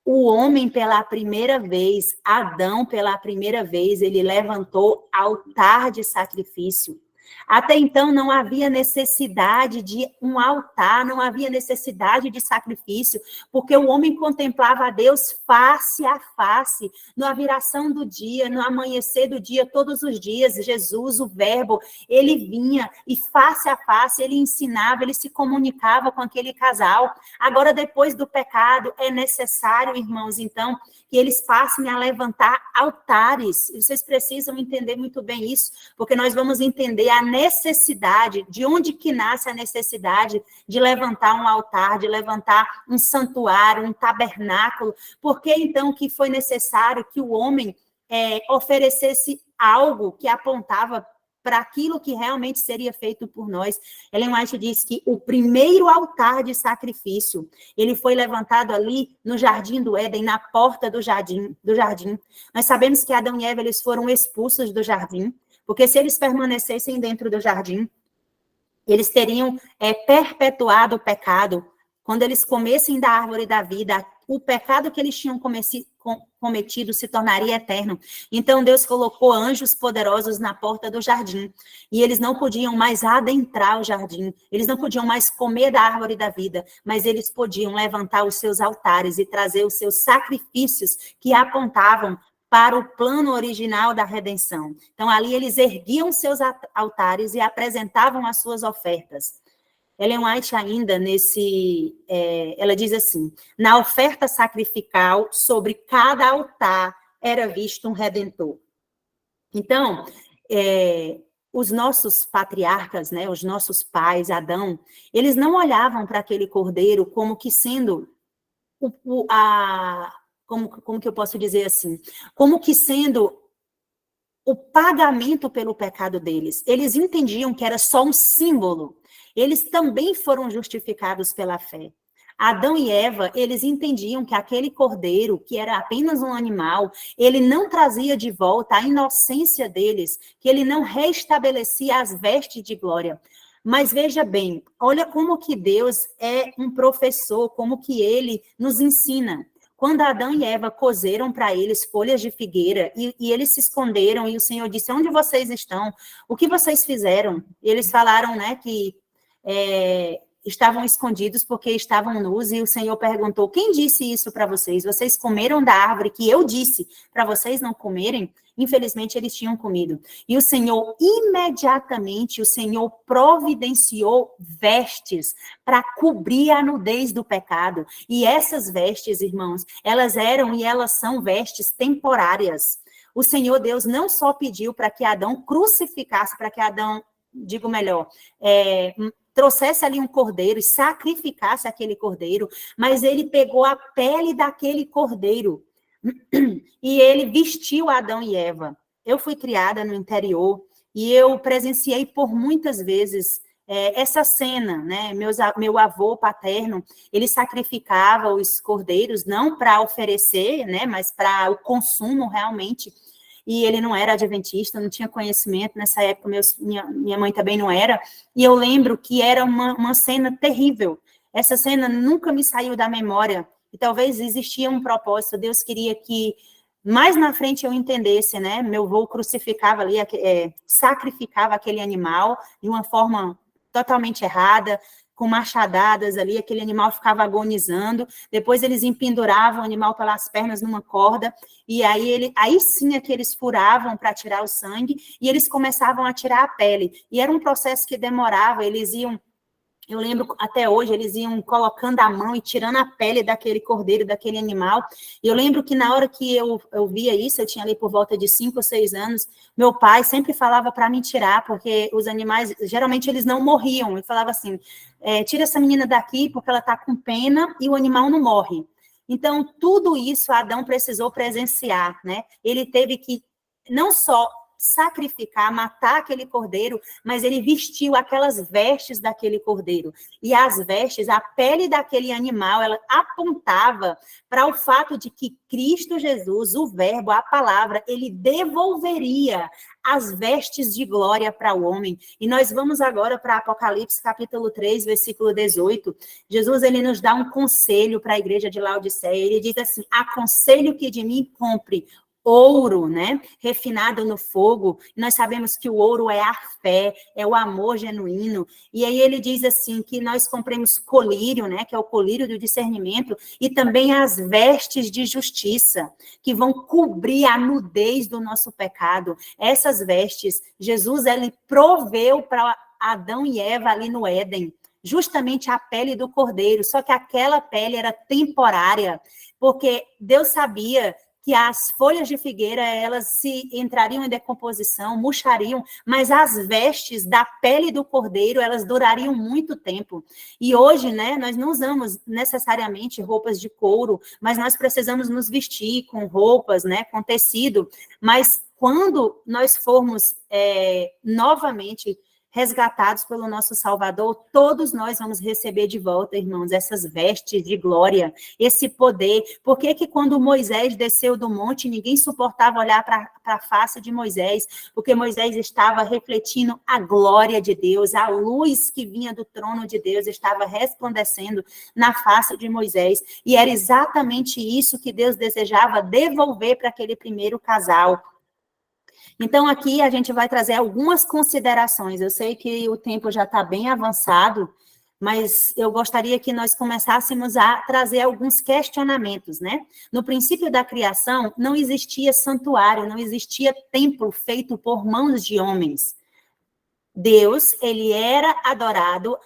O homem, pela primeira vez, Adão, pela primeira vez, ele levantou altar de sacrifício. Até então, não havia necessidade de um altar, não havia necessidade de sacrifício, porque o homem contemplava a Deus face a face, na viração do dia, no amanhecer do dia, todos os dias. Jesus, o verbo, ele vinha e face a face, ele ensinava, ele se comunicava com aquele casal. Agora, depois do pecado, é necessário, irmãos, então, que eles passem a levantar altares. E vocês precisam entender muito bem isso, porque nós vamos entender a necessidade, de onde que nasce a necessidade de levantar um altar, de levantar um santuário, um tabernáculo. Por que, então, que foi necessário que o homem oferecesse algo que apontava para aquilo que realmente seria feito por nós? Ellen White diz que o primeiro altar de sacrifício, ele foi levantado ali no Jardim do Éden, na porta do jardim. Nós sabemos que Adão e Eva, eles foram expulsos do jardim, porque se eles permanecessem dentro do jardim, eles teriam perpetuado o pecado. Quando eles comessem da árvore da vida, o pecado que eles tinham cometido se tornaria eterno. Então, Deus colocou anjos poderosos na porta do jardim, e eles não podiam mais adentrar o jardim, eles não podiam mais comer da árvore da vida, mas eles podiam levantar os seus altares e trazer os seus sacrifícios que apontavam para o plano original da redenção. Então, ali eles erguiam seus altares e apresentavam as suas ofertas. Ellen White ainda ela diz assim, na oferta sacrificial, sobre cada altar era visto um redentor. Então, os nossos patriarcas, né, os nossos pais, Adão, eles não olhavam para aquele cordeiro como que sendo como que eu posso dizer assim? Como que sendo o pagamento pelo pecado deles. Eles entendiam que era só um símbolo. Eles também foram justificados pela fé. Adão e Eva, eles entendiam que aquele cordeiro, que era apenas um animal, ele não trazia de volta a inocência deles, que ele não restabelecia as vestes de glória. Mas veja bem, olha como que Deus é um professor, como que ele nos ensina. Quando Adão e Eva cozeram para eles folhas de figueira e eles se esconderam e o Senhor disse, onde vocês estão? O que vocês fizeram? E eles falaram, né, que estavam escondidos porque estavam nus e o Senhor perguntou, quem disse isso para vocês? Vocês comeram da árvore que eu disse para vocês não comerem? Infelizmente, eles tinham comido. E o Senhor, imediatamente, o Senhor providenciou vestes para cobrir a nudez do pecado. E essas vestes, irmãos, elas eram e elas são vestes temporárias. O Senhor Deus não só pediu para que Adão crucificasse, para que Adão, digo melhor, trouxesse ali um cordeiro e sacrificasse aquele cordeiro, mas ele pegou a pele daquele cordeiro e ele vestiu Adão e Eva. Eu fui criada no interior e eu presenciei por muitas vezes essa cena, né? Meu avô paterno, ele sacrificava os cordeiros não para oferecer, né? Mas para o consumo realmente. E ele não era adventista, não tinha conhecimento. Nessa época, minha mãe também não era. E eu lembro que era uma cena terrível. Essa cena nunca me saiu da memória. E talvez existia um propósito. Deus queria que mais na frente eu entendesse, né? Meu avô crucificava ali, sacrificava aquele animal de uma forma totalmente errada, com machadadas ali, aquele animal ficava agonizando, depois eles empenduravam o animal pelas pernas numa corda, e aí sim é que eles furavam para tirar o sangue, e eles começavam a tirar a pele, e era um processo que demorava, eles iam, eu lembro até hoje, eles iam colocando a mão e tirando a pele daquele cordeiro, daquele animal. E eu lembro que na hora que eu via isso, eu tinha ali por volta de 5 ou 6 anos, meu pai sempre falava para mim tirar, porque os animais, geralmente eles não morriam. Ele falava assim, tira essa menina daqui porque ela está com pena e o animal não morre. Então, tudo isso Adão precisou presenciar, né? Ele teve que não só sacrificar, matar aquele cordeiro, mas ele vestiu aquelas vestes daquele cordeiro. E as vestes, a pele daquele animal, ela apontava para o fato de que Cristo Jesus, o verbo, a palavra, ele devolveria as vestes de glória para o homem. E nós vamos agora para Apocalipse, capítulo 3, versículo 18. Jesus, ele nos dá um conselho para a igreja de Laodiceia. Ele diz assim, aconselho que de mim compre ouro, né, refinado no fogo. Nós sabemos que o ouro é a fé, é o amor genuíno. E aí ele diz assim, que nós compremos colírio, né, que é o colírio do discernimento, e também as vestes de justiça, que vão cobrir a nudez do nosso pecado. Essas vestes, Jesus, ele proveu para Adão e Eva ali no Éden, justamente a pele do cordeiro, só que aquela pele era temporária, porque Deus sabia que as folhas de figueira, elas se entrariam em decomposição, murchariam, mas as vestes da pele do cordeiro, elas durariam muito tempo. E hoje, né, nós não usamos necessariamente roupas de couro, mas nós precisamos nos vestir com roupas, né, com tecido, mas quando nós formos novamente resgatados pelo nosso Salvador, todos nós vamos receber de volta, irmãos, essas vestes de glória, esse poder. Por que que quando Moisés desceu do monte, ninguém suportava olhar para a face de Moisés? Porque Moisés estava refletindo a glória de Deus, a luz que vinha do trono de Deus estava resplandecendo na face de Moisés. E era exatamente isso que Deus desejava devolver para aquele primeiro casal. Então, aqui a gente vai trazer algumas considerações. Eu sei que o tempo já está bem avançado, mas eu gostaria que nós começássemos a trazer alguns questionamentos, né? No princípio da criação, não existia santuário, não existia templo feito por mãos de homens. Deus, ele era adorado,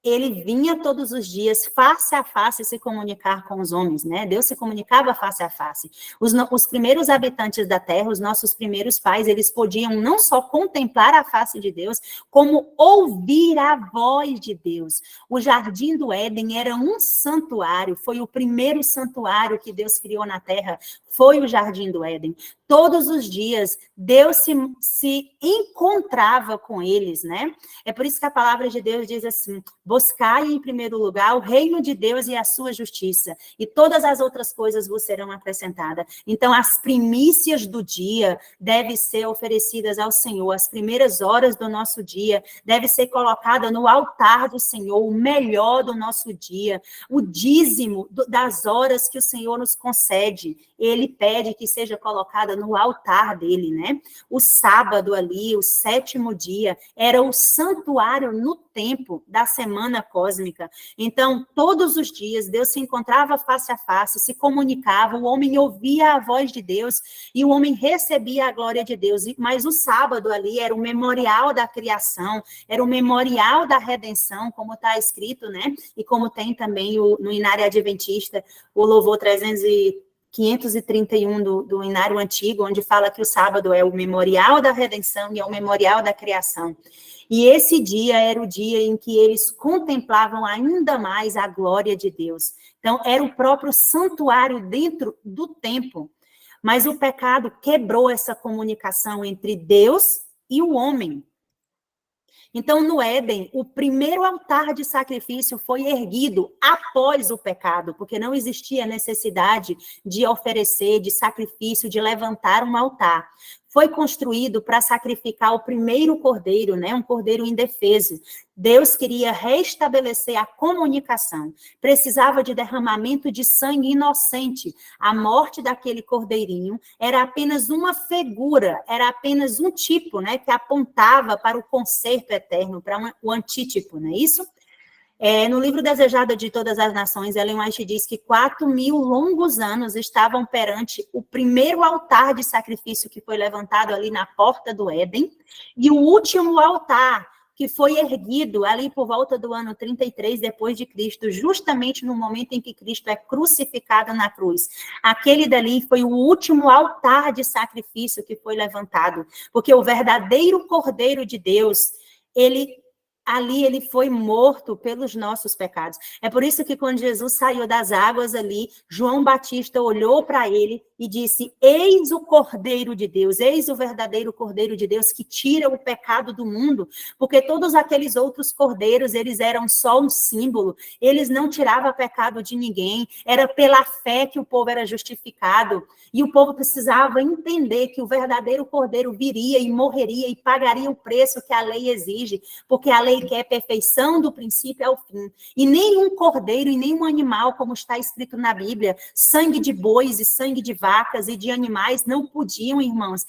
ele vinha todos os dias, face a face, se comunicar com os homens, né? Deus se comunicava face a face. Os primeiros habitantes da terra, os nossos primeiros pais, eles podiam não só contemplar a face de Deus, como ouvir a voz de Deus. O Jardim do Éden era um santuário, foi o primeiro santuário que Deus criou na terra, foi o Jardim do Éden. Todos os dias, Deus se encontrava com eles, né? É por isso que a palavra de Deus diz assim: buscai em primeiro lugar o reino de Deus e a sua justiça, e todas as outras coisas vos serão acrescentadas. Então, as primícias do dia devem ser oferecidas ao Senhor, as primeiras horas do nosso dia devem ser colocadas no altar do Senhor, o melhor do nosso dia, o dízimo das horas que o Senhor nos concede, ele pede que seja colocada no altar dele, né? O sábado ali, o 7º dia, era o santuário no tempo da semana cósmica. Então, todos os dias, Deus se encontrava face a face, se comunicava, o homem ouvia a voz de Deus e o homem recebia a glória de Deus. Mas o sábado ali era o memorial da criação, era o memorial da redenção, como está escrito, né? E como tem também no Inário Adventista, o louvor 531 do Inário Antigo, onde fala que o sábado é o memorial da redenção e é o memorial da criação. E esse dia era o dia em que eles contemplavam ainda mais a glória de Deus. Então, era o próprio santuário dentro do templo. Mas o pecado quebrou essa comunicação entre Deus e o homem. Então, no Éden, o primeiro altar de sacrifício foi erguido após o pecado, porque não existia necessidade de oferecer, de sacrifício, de levantar um altar. Foi construído para sacrificar o primeiro cordeiro, né? Um cordeiro indefeso. Deus queria restabelecer a comunicação. Precisava de derramamento de sangue inocente. A morte daquele cordeirinho era apenas uma figura, era apenas um tipo, né? Que apontava para o conserto eterno, para o antítipo, não é isso? No livro Desejado de Todas as Nações, Ellen White diz que 4.000 longos anos estavam perante o primeiro altar de sacrifício que foi levantado ali na porta do Éden, e o último altar que foi erguido ali por volta do ano 33 depois de Cristo, justamente no momento em que Cristo é crucificado na cruz. Aquele dali foi o último altar de sacrifício que foi levantado, porque o verdadeiro Cordeiro de Deus, ele foi morto pelos nossos pecados. É por isso que quando Jesus saiu das águas ali, João Batista olhou para ele e disse: eis o Cordeiro de Deus, eis o verdadeiro Cordeiro de Deus que tira o pecado do mundo, porque todos aqueles outros cordeiros, eles eram só um símbolo, eles não tiravam pecado de ninguém, era pela fé que o povo era justificado, e o povo precisava entender que o verdadeiro Cordeiro viria e morreria e pagaria o preço que a lei exige, porque a lei quer perfeição do princípio ao fim. E nenhum cordeiro e nenhum animal, como está escrito na Bíblia, sangue de bois e sangue de vacas e de animais não podiam, irmãos,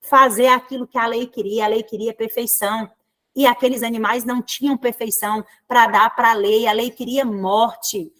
fazer aquilo que a lei queria perfeição. E aqueles animais não tinham perfeição para dar para a lei queria morte.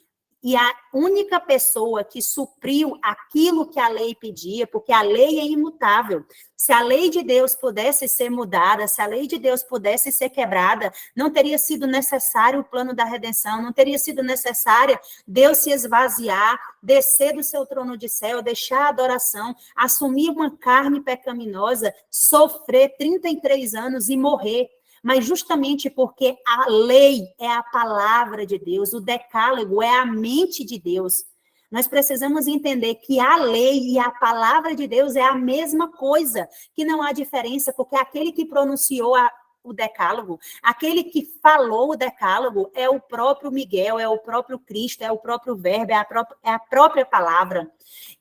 E a única pessoa que supriu aquilo que a lei pedia, porque a lei é imutável. Se a lei de Deus pudesse ser mudada, se a lei de Deus pudesse ser quebrada, não teria sido necessário o plano da redenção, não teria sido necessário Deus se esvaziar, descer do seu trono de céu, deixar a adoração, assumir uma carne pecaminosa, sofrer 33 anos e morrer. Mas justamente porque a lei é a palavra de Deus, o decálogo é a mente de Deus. Nós precisamos entender que a lei e a palavra de Deus é a mesma coisa, que não há diferença, porque aquele que pronunciou o decálogo, aquele que falou o decálogo é o próprio Miguel, é o próprio Cristo, é o próprio verbo, é a própria palavra.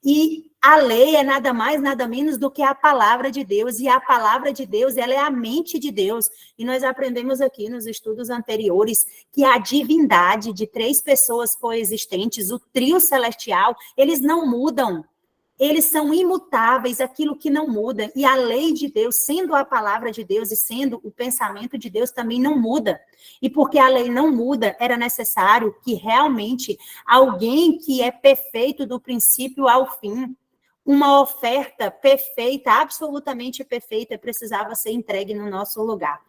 E a lei é nada mais, nada menos do que a palavra de Deus, e a palavra de Deus, ela é a mente de Deus. E nós aprendemos aqui nos estudos anteriores que a divindade de 3 pessoas coexistentes, o trio celestial, eles não mudam. Eles são imutáveis, aquilo que não muda. E a lei de Deus, sendo a palavra de Deus e sendo o pensamento de Deus, também não muda. E porque a lei não muda, era necessário que realmente alguém que é perfeito do princípio ao fim, uma oferta perfeita, absolutamente perfeita, precisava ser entregue no nosso lugar.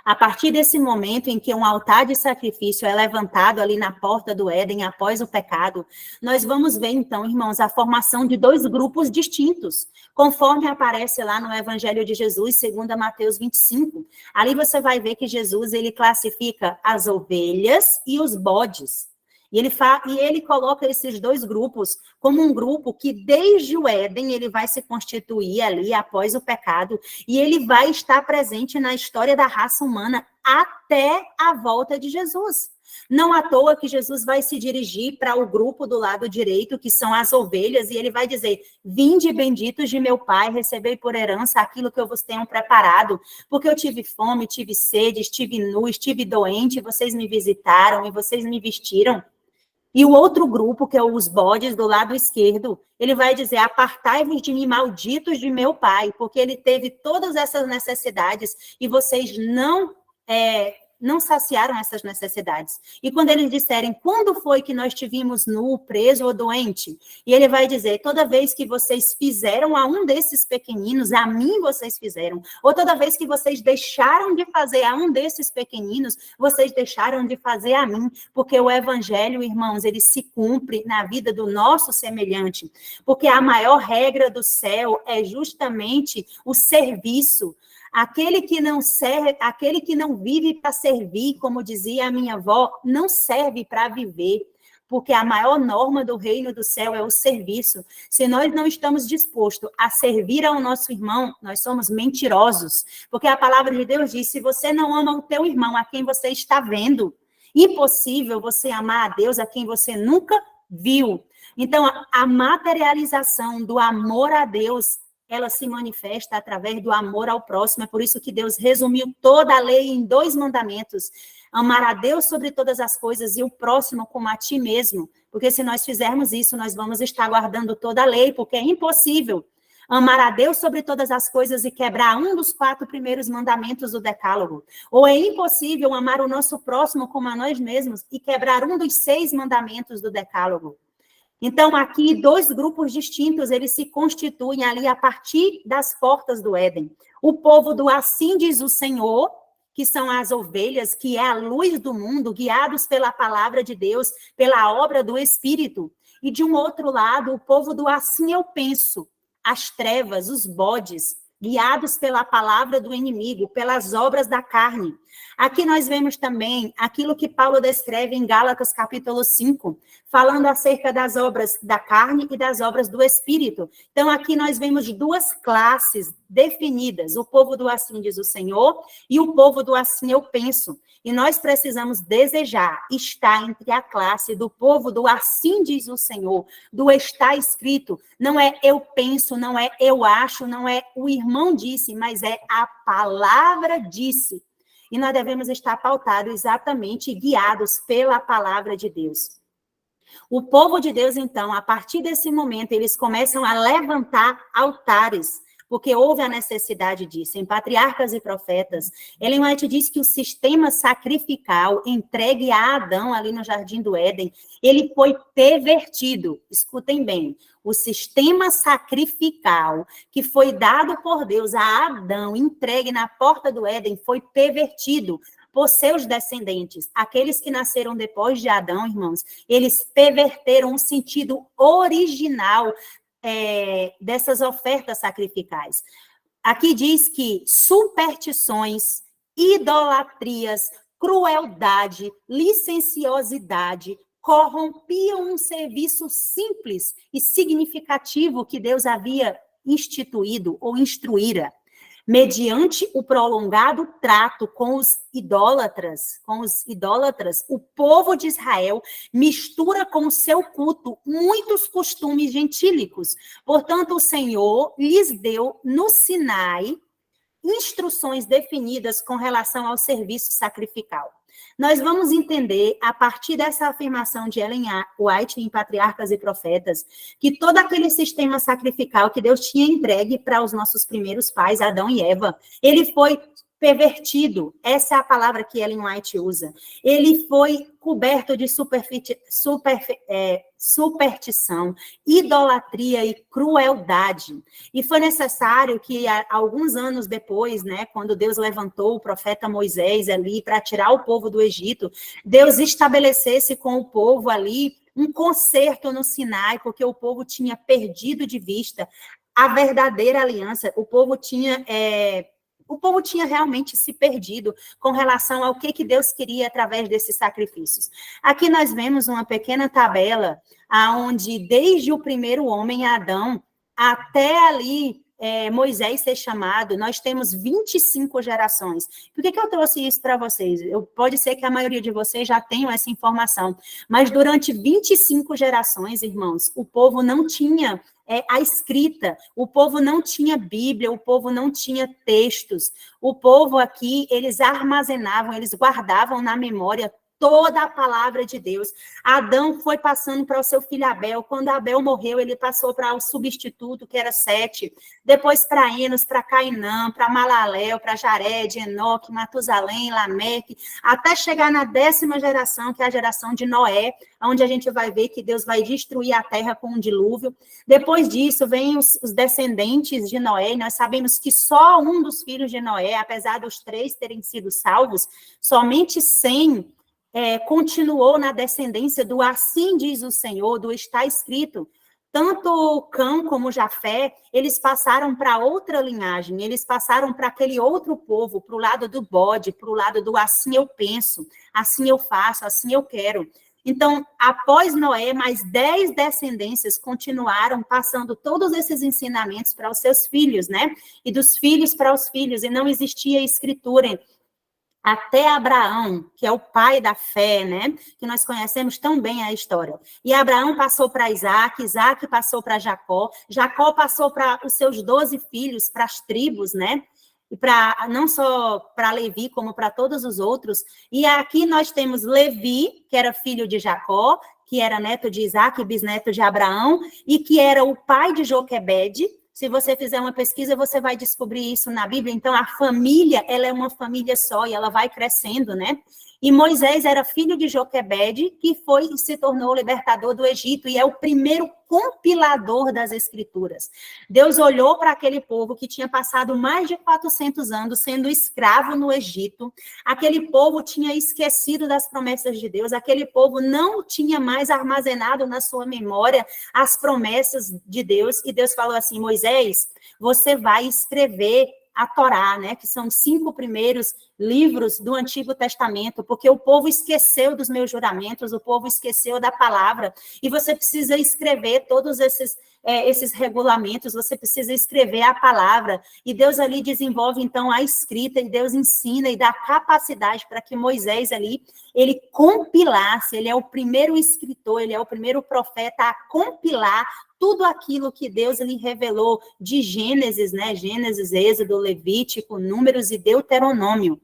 A partir desse momento em que um altar de sacrifício é levantado ali na porta do Éden, após o pecado, nós vamos ver, então, irmãos, a formação de 2 grupos distintos, conforme aparece lá no Evangelho de Jesus, segundo Mateus 25. Ali você vai ver que Jesus, ele classifica as ovelhas e os bodes. E ele coloca esses 2 grupos como um grupo que, desde o Éden, ele vai se constituir ali após o pecado, e ele vai estar presente na história da raça humana até a volta de Jesus. Não à toa que Jesus vai se dirigir para o grupo do lado direito, que são as ovelhas, e ele vai dizer: vinde benditos de meu Pai, recebei por herança aquilo que eu vos tenho preparado, porque eu tive fome, tive sede, estive nu, estive doente, vocês me visitaram e vocês me vestiram. E o outro grupo, que é os bodes do lado esquerdo, ele vai dizer: apartai-vos de mim, malditos de meu Pai, porque ele teve todas essas necessidades e vocês não saciaram essas necessidades. E quando eles disserem: quando foi que nós te vimos nu, preso ou doente? E ele vai dizer: toda vez que vocês fizeram a um desses pequeninos, a mim vocês fizeram. Ou toda vez que vocês deixaram de fazer a um desses pequeninos, vocês deixaram de fazer a mim. Porque o evangelho, irmãos, ele se cumpre na vida do nosso semelhante. Porque a maior regra do céu é justamente o serviço. Aquele que não serve, aquele que não vive para servir, como dizia a minha avó, não serve para viver, porque a maior norma do reino do céu é o serviço. Se nós não estamos dispostos a servir ao nosso irmão, nós somos mentirosos, porque a palavra de Deus diz: se você não ama o teu irmão, a quem você está vendo, impossível você amar a Deus a quem você nunca viu. Então, a materialização do amor a Deus, ela se manifesta através do amor ao próximo. É por isso que Deus resumiu toda a lei em 2 mandamentos: amar a Deus sobre todas as coisas e o próximo como a ti mesmo. Porque se nós fizermos isso, nós vamos estar guardando toda a lei, porque é impossível amar a Deus sobre todas as coisas e quebrar um dos 4 primeiros mandamentos do decálogo. Ou é impossível amar o nosso próximo como a nós mesmos e quebrar um dos 6 mandamentos do decálogo. Então, aqui, 2 grupos distintos, eles se constituem ali a partir das portas do Éden. O povo do assim diz o Senhor, que são as ovelhas, que é a luz do mundo, guiados pela palavra de Deus, pela obra do Espírito. E, de um outro lado, o povo do assim eu penso, as trevas, os bodes, guiados pela palavra do inimigo, pelas obras da carne. Aqui nós vemos também aquilo que Paulo descreve em Gálatas capítulo 5, falando acerca das obras da carne e das obras do Espírito. Então, aqui nós vemos 2 classes definidas: o povo do assim diz o Senhor e o povo do assim eu penso. E nós precisamos desejar estar entre a classe do povo do assim diz o Senhor, do está escrito. Não é eu penso, não é eu acho, não é o irmão disse, mas é a palavra disse. E nós devemos estar pautados exatamente, guiados pela palavra de Deus. O povo de Deus, então, a partir desse momento, eles começam a levantar altares, porque houve a necessidade disso. Em Patriarcas e Profetas, Ellen White diz que o sistema sacrificial entregue a Adão ali no Jardim do Éden, ele foi pervertido. Escutem bem, o sistema sacrificial que foi dado por Deus a Adão, entregue na porta do Éden, foi pervertido por seus descendentes. Aqueles que nasceram depois de Adão, irmãos, eles perverteram o sentido original dessas ofertas sacrificais. Aqui diz que superstições, idolatrias, crueldade, licenciosidade corrompiam um serviço simples e significativo que Deus havia instituído ou instruíra. mediante o prolongado trato com os idólatras, o povo de Israel mistura com o seu culto muitos costumes gentílicos. Portanto, o Senhor lhes deu no Sinai instruções definidas com relação ao serviço sacrificial. Nós vamos entender, a partir dessa afirmação de Ellen White em Patriarcas e Profetas, que todo aquele sistema sacrificial que Deus tinha entregue para os nossos primeiros pais, Adão e Eva, ele foi pervertido. Essa é a palavra que Ellen White usa. Ele foi coberto de superstição, idolatria e crueldade. E foi necessário que, alguns anos depois, né, quando Deus levantou o profeta Moisés ali para tirar o povo do Egito, Deus estabelecesse com o povo ali um concerto no Sinai, porque o povo tinha perdido de vista a verdadeira aliança. O povo tinha realmente se perdido com relação ao que Deus queria através desses sacrifícios. Aqui nós vemos uma pequena tabela, onde desde o primeiro homem, Adão, até ali Moisés ser chamado, nós temos 25 gerações. Por que eu trouxe isso para vocês? Pode ser que a maioria de vocês já tenham essa informação, mas durante 25 gerações, irmãos, o povo não tinha a escrita, o povo não tinha Bíblia, o povo não tinha textos. O povo aqui, eles armazenavam, eles guardavam na memória toda a palavra de Deus. Adão foi passando para o seu filho Abel. Quando Abel morreu, ele passou para o substituto, que era Sete. Depois para Enos, para Cainã, para Malaléu, para Jared, Enoque, Matusalém, Lameque, até chegar na 10ª geração, que é a geração de Noé, onde a gente vai ver que Deus vai destruir a terra com um dilúvio. Depois disso, vem os descendentes de Noé, e nós sabemos que só um dos filhos de Noé, apesar dos 3 terem sido salvos, somente Sem continuou na descendência do assim diz o Senhor, do está escrito. Tanto Cã como Jafé, eles passaram para outra linhagem, eles passaram para aquele outro povo, para o lado do bode, para o lado do assim eu penso, assim eu faço, assim eu quero. Então, após Noé, mais 10 descendências continuaram passando todos esses ensinamentos para os seus filhos, né? E dos filhos para os filhos, e não existia escritura até Abraão, que é o pai da fé, né? Que nós conhecemos tão bem a história. E Abraão passou para Isaac, Isaac passou para Jacó, Jacó passou para os seus 12 filhos, para as tribos, né? E não só para Levi, como para todos os outros. E aqui nós temos Levi, que era filho de Jacó, que era neto de Isaac, bisneto de Abraão, e que era o pai de Joquebede. Se você fizer uma pesquisa, você vai descobrir isso na Bíblia. Então, a família, ela é uma família só e ela vai crescendo, né? E Moisés era filho de Joquebede, que foi e se tornou o libertador do Egito, e é o primeiro compilador das Escrituras. Deus olhou para aquele povo que tinha passado mais de 400 anos sendo escravo no Egito. Aquele povo tinha esquecido das promessas de Deus, aquele povo não tinha mais armazenado na sua memória as promessas de Deus, e Deus falou assim: Moisés, você vai escrever a Torá, né, que são os 5 primeiros livros do Antigo Testamento, porque o povo esqueceu dos meus juramentos, o povo esqueceu da palavra, e você precisa escrever todos esses regulamentos, você precisa escrever a palavra, e Deus ali desenvolve, então, a escrita, e Deus ensina e dá capacidade para que Moisés ali, ele compilasse, ele é o primeiro escritor, ele é o primeiro profeta a compilar tudo aquilo que Deus lhe revelou de Gênesis, né? Gênesis, Êxodo, Levítico, Números e Deuteronômio.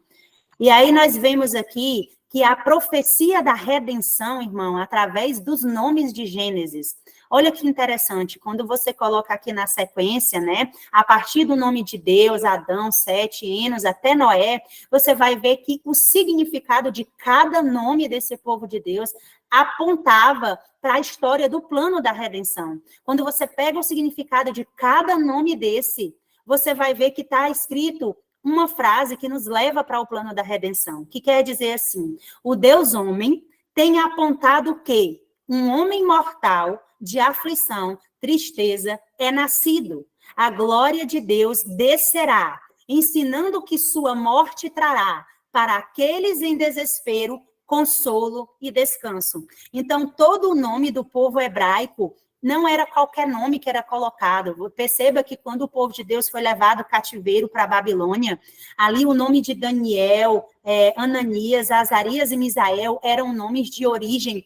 E aí nós vemos aqui que a profecia da redenção, irmão, através dos nomes de Gênesis. Olha que interessante, quando você coloca aqui na sequência, né, a partir do nome de Deus, Adão, Sete, Enos, até Noé, você vai ver que o significado de cada nome desse povo de Deus apontava para a história do plano da redenção. Quando você pega o significado de cada nome desse, você vai ver que está escrito uma frase que nos leva para o plano da redenção, que quer dizer assim: o Deus homem tem apontado que um homem mortal de aflição, tristeza, é nascido. A glória de Deus descerá, ensinando que sua morte trará para aqueles em desespero consolo e descanso. Então, todo o nome do povo hebraico não era qualquer nome que era colocado. Perceba que quando o povo de Deus foi levado cativeiro para a Babilônia, ali o nome de Daniel, Ananias, Azarias e Misael eram nomes de origem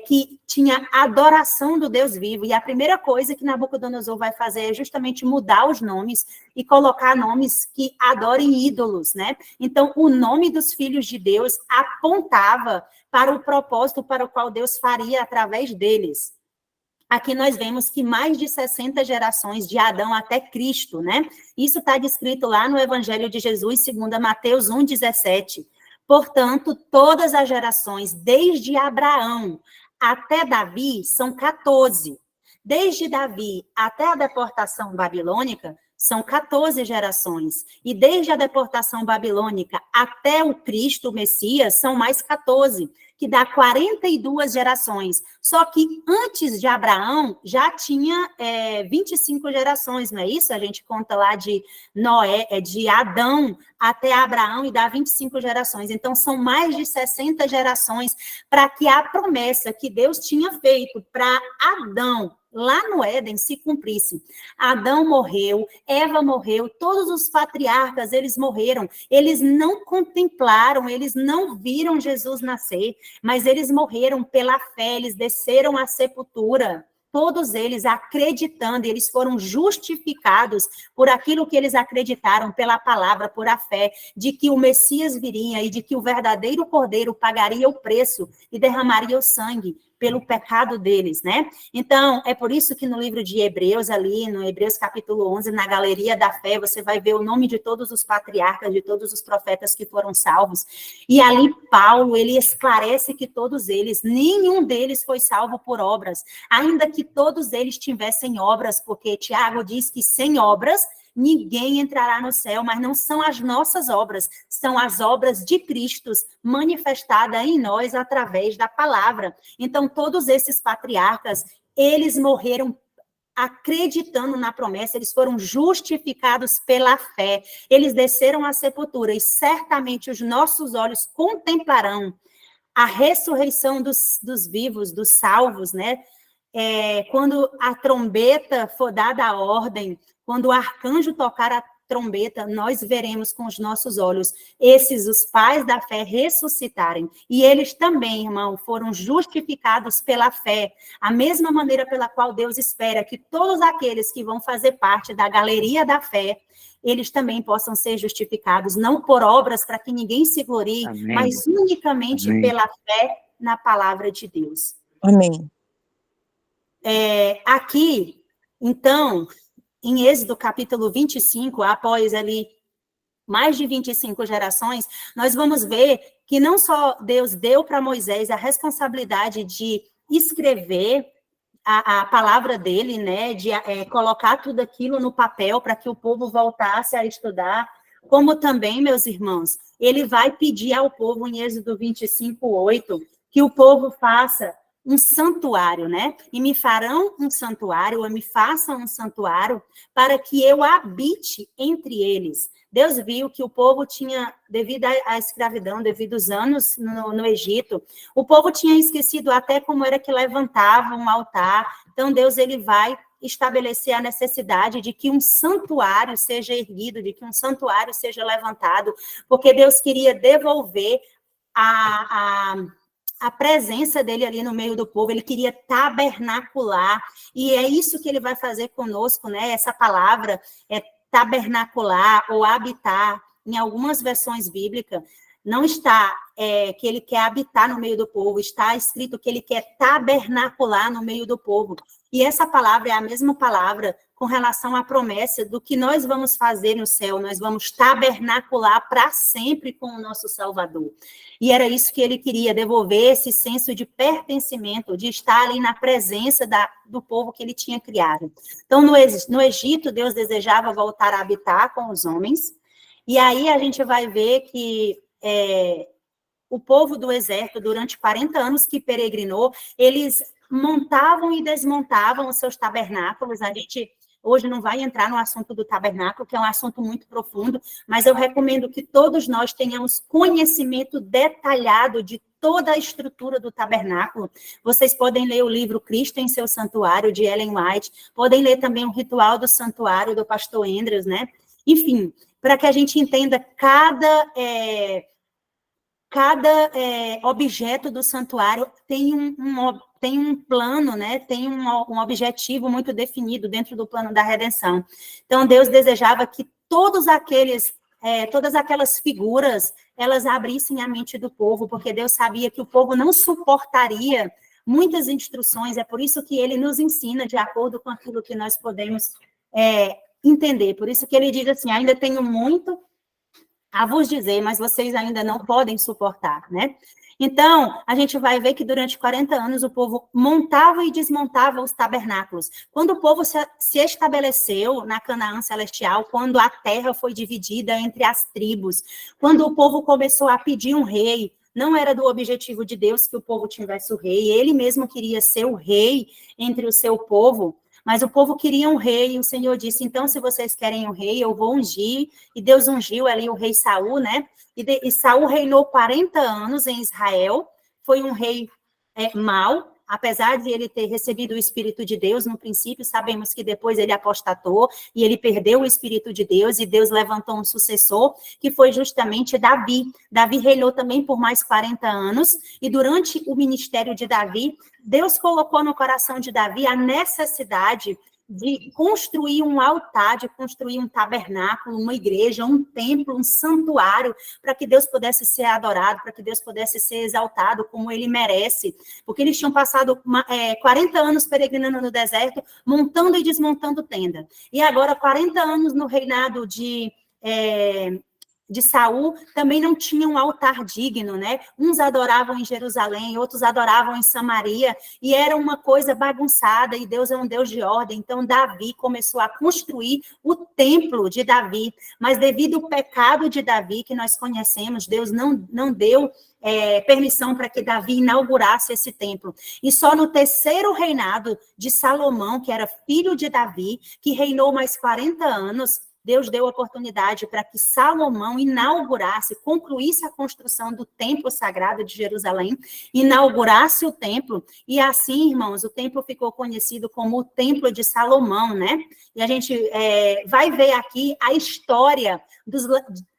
que tinha adoração do Deus vivo. E a primeira coisa que Nabucodonosor vai fazer é justamente mudar os nomes e colocar nomes que adorem ídolos, né? Então, o nome dos filhos de Deus apontava para o propósito para o qual Deus faria através deles. Aqui nós vemos que mais de 60 gerações de Adão até Cristo, né? Isso está descrito lá no Evangelho de Jesus, segundo Mateus 1,17. Portanto, todas as gerações, desde Abraão até Davi, são 14. Desde Davi até a deportação babilônica, são 14 gerações. E desde a deportação babilônica até o Cristo, o Messias, são mais 14, que dá 42 gerações. Só que antes de Abraão, já tinha 25 gerações, não é isso? A gente conta lá de Noé, de Adão até Abraão e dá 25 gerações. Então, são mais de 60 gerações para que a promessa que Deus tinha feito para Adão, lá no Éden, se cumprisse. Adão morreu, Eva morreu, todos os patriarcas, eles morreram. Eles não contemplaram, eles não viram Jesus nascer, mas eles morreram pela fé, eles desceram à sepultura. Todos eles acreditando, eles foram justificados por aquilo que eles acreditaram, pela palavra, por a fé, de que o Messias viria e de que o verdadeiro Cordeiro pagaria o preço e derramaria o sangue pelo pecado deles, né? Então, é por isso que no livro de Hebreus, ali, no Hebreus capítulo 11, na galeria da fé, você vai ver o nome de todos os patriarcas, de todos os profetas que foram salvos. E ali Paulo, ele esclarece que todos eles, nenhum deles foi salvo por obras, ainda que todos eles tivessem obras, porque Tiago diz que sem obras ninguém entrará no céu, mas não são as nossas obras, são as obras de Cristo manifestadas em nós através da palavra. Então, todos esses patriarcas, eles morreram acreditando na promessa, eles foram justificados pela fé, eles desceram à sepultura e certamente os nossos olhos contemplarão a ressurreição dos vivos, dos salvos, né? Quando a trombeta for dada a ordem, quando o arcanjo tocar a trombeta, nós veremos com os nossos olhos os pais da fé ressuscitarem. E eles também, irmão, foram justificados pela fé, a mesma maneira pela qual Deus espera que todos aqueles que vão fazer parte da galeria da fé, eles também possam ser justificados, não por obras para que ninguém se glorie, amém, mas unicamente amém, pela fé na palavra de Deus. Amém. Aqui, então, em Êxodo capítulo 25, após ali mais de 25 gerações, nós vamos ver que não só Deus deu para Moisés a responsabilidade de escrever a palavra dele, né, de colocar tudo aquilo no papel para que o povo voltasse a estudar, como também, meus irmãos, ele vai pedir ao povo em Êxodo 25:8, que o povo faça um santuário, né? E me farão um santuário, ou me façam um santuário, para que eu habite entre eles. Deus viu que o povo tinha, devido à escravidão, devido aos anos no Egito, o povo tinha esquecido até como era que levantava um altar. Então, Deus, ele vai estabelecer a necessidade de que um santuário seja erguido, de que um santuário seja levantado, porque Deus queria devolver a presença dele ali no meio do povo, ele queria tabernacular, e é isso que ele vai fazer conosco, né? Essa palavra é tabernacular ou habitar, em algumas versões bíblicas, não está que ele quer habitar no meio do povo, está escrito que ele quer tabernacular no meio do povo. E essa palavra é a mesma palavra com relação à promessa do que nós vamos fazer no céu, nós vamos tabernacular para sempre com o nosso Salvador. E era isso que ele queria, devolver esse senso de pertencimento, de estar ali na presença do povo que ele tinha criado. Então, no Egito, Deus desejava voltar a habitar com os homens, e aí a gente vai ver que o povo do deserto, durante 40 anos que peregrinou, eles montavam e desmontavam os seus tabernáculos. A gente hoje não vai entrar no assunto do tabernáculo, que é um assunto muito profundo, mas eu recomendo que todos nós tenhamos conhecimento detalhado de toda a estrutura do tabernáculo. Vocês podem ler o livro Cristo em Seu Santuário, de Ellen White, podem ler também o Ritual do Santuário, do pastor Andrews, né? Enfim, para que a gente entenda cada objeto do santuário tem tem um plano, né? Tem um objetivo muito definido dentro do plano da redenção. Então, Deus desejava que todas aquelas figuras, elas abrissem a mente do povo, porque Deus sabia que o povo não suportaria muitas instruções, é por isso que ele nos ensina de acordo com aquilo que nós podemos entender. Por isso que ele diz assim, ainda tenho muito a vos dizer, mas vocês ainda não podem suportar, né? Então, a gente vai ver que durante 40 anos o povo montava e desmontava os tabernáculos. Quando o povo se estabeleceu na Canaã celestial, quando a terra foi dividida entre as tribos, quando o povo começou a pedir um rei, não era do objetivo de Deus que o povo tivesse o rei, ele mesmo queria ser o rei entre o seu povo, mas o povo queria um rei, e o Senhor disse, então, se vocês querem um rei, eu vou ungir, e Deus ungiu ali o rei Saul, né? E Saul reinou 40 anos em Israel, foi um rei mau, apesar de ele ter recebido o Espírito de Deus no princípio, sabemos que depois ele apostatou, e ele perdeu o Espírito de Deus, e Deus levantou um sucessor, que foi justamente Davi. Davi reinou também por mais 40 anos, e durante o ministério de Davi, Deus colocou no coração de Davi a necessidade de construir um altar, de construir um tabernáculo, uma igreja, um templo, um santuário, para que Deus pudesse ser adorado, para que Deus pudesse ser exaltado como ele merece. Porque eles tinham passado 40 anos peregrinando no deserto, montando e desmontando tenda. E agora, 40 anos no reinado de Saul, também não tinha um altar digno, né? Uns adoravam em Jerusalém, outros adoravam em Samaria, e era uma coisa bagunçada, e Deus é um Deus de ordem. Então, Davi começou a construir o templo de Davi, mas devido ao pecado de Davi, que nós conhecemos, Deus não deu permissão para que Davi inaugurasse esse templo. E só no terceiro reinado de Salomão, que era filho de Davi, que reinou mais 40 anos, Deus deu oportunidade para que Salomão inaugurasse, concluísse a construção do templo sagrado de Jerusalém, inaugurasse o templo, e assim, irmãos, o templo ficou conhecido como o Templo de Salomão, né? E a gente vai ver aqui a história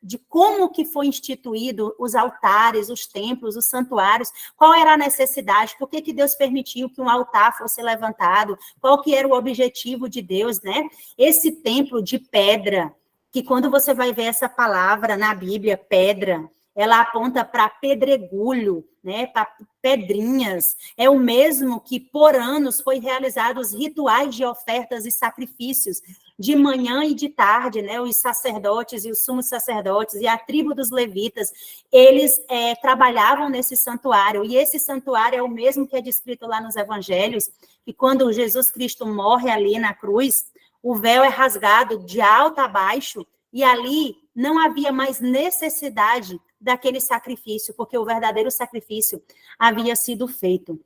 de como que foi instituído os altares, os templos, os santuários, qual era a necessidade, por que Deus permitiu que um altar fosse levantado, qual que era o objetivo de Deus, né? Esse templo de pedra, que quando você vai ver essa palavra na Bíblia, pedra, ela aponta para pedregulho, né, para pedrinhas, é o mesmo que por anos foi realizados rituais de ofertas e sacrifícios, de manhã e de tarde, né, os sacerdotes e os sumos sacerdotes e a tribo dos levitas, eles trabalhavam nesse santuário, e esse santuário é o mesmo que é descrito lá nos evangelhos, que quando Jesus Cristo morre ali na cruz, o véu é rasgado de alto a baixo, e ali não havia mais necessidade daquele sacrifício, porque o verdadeiro sacrifício havia sido feito.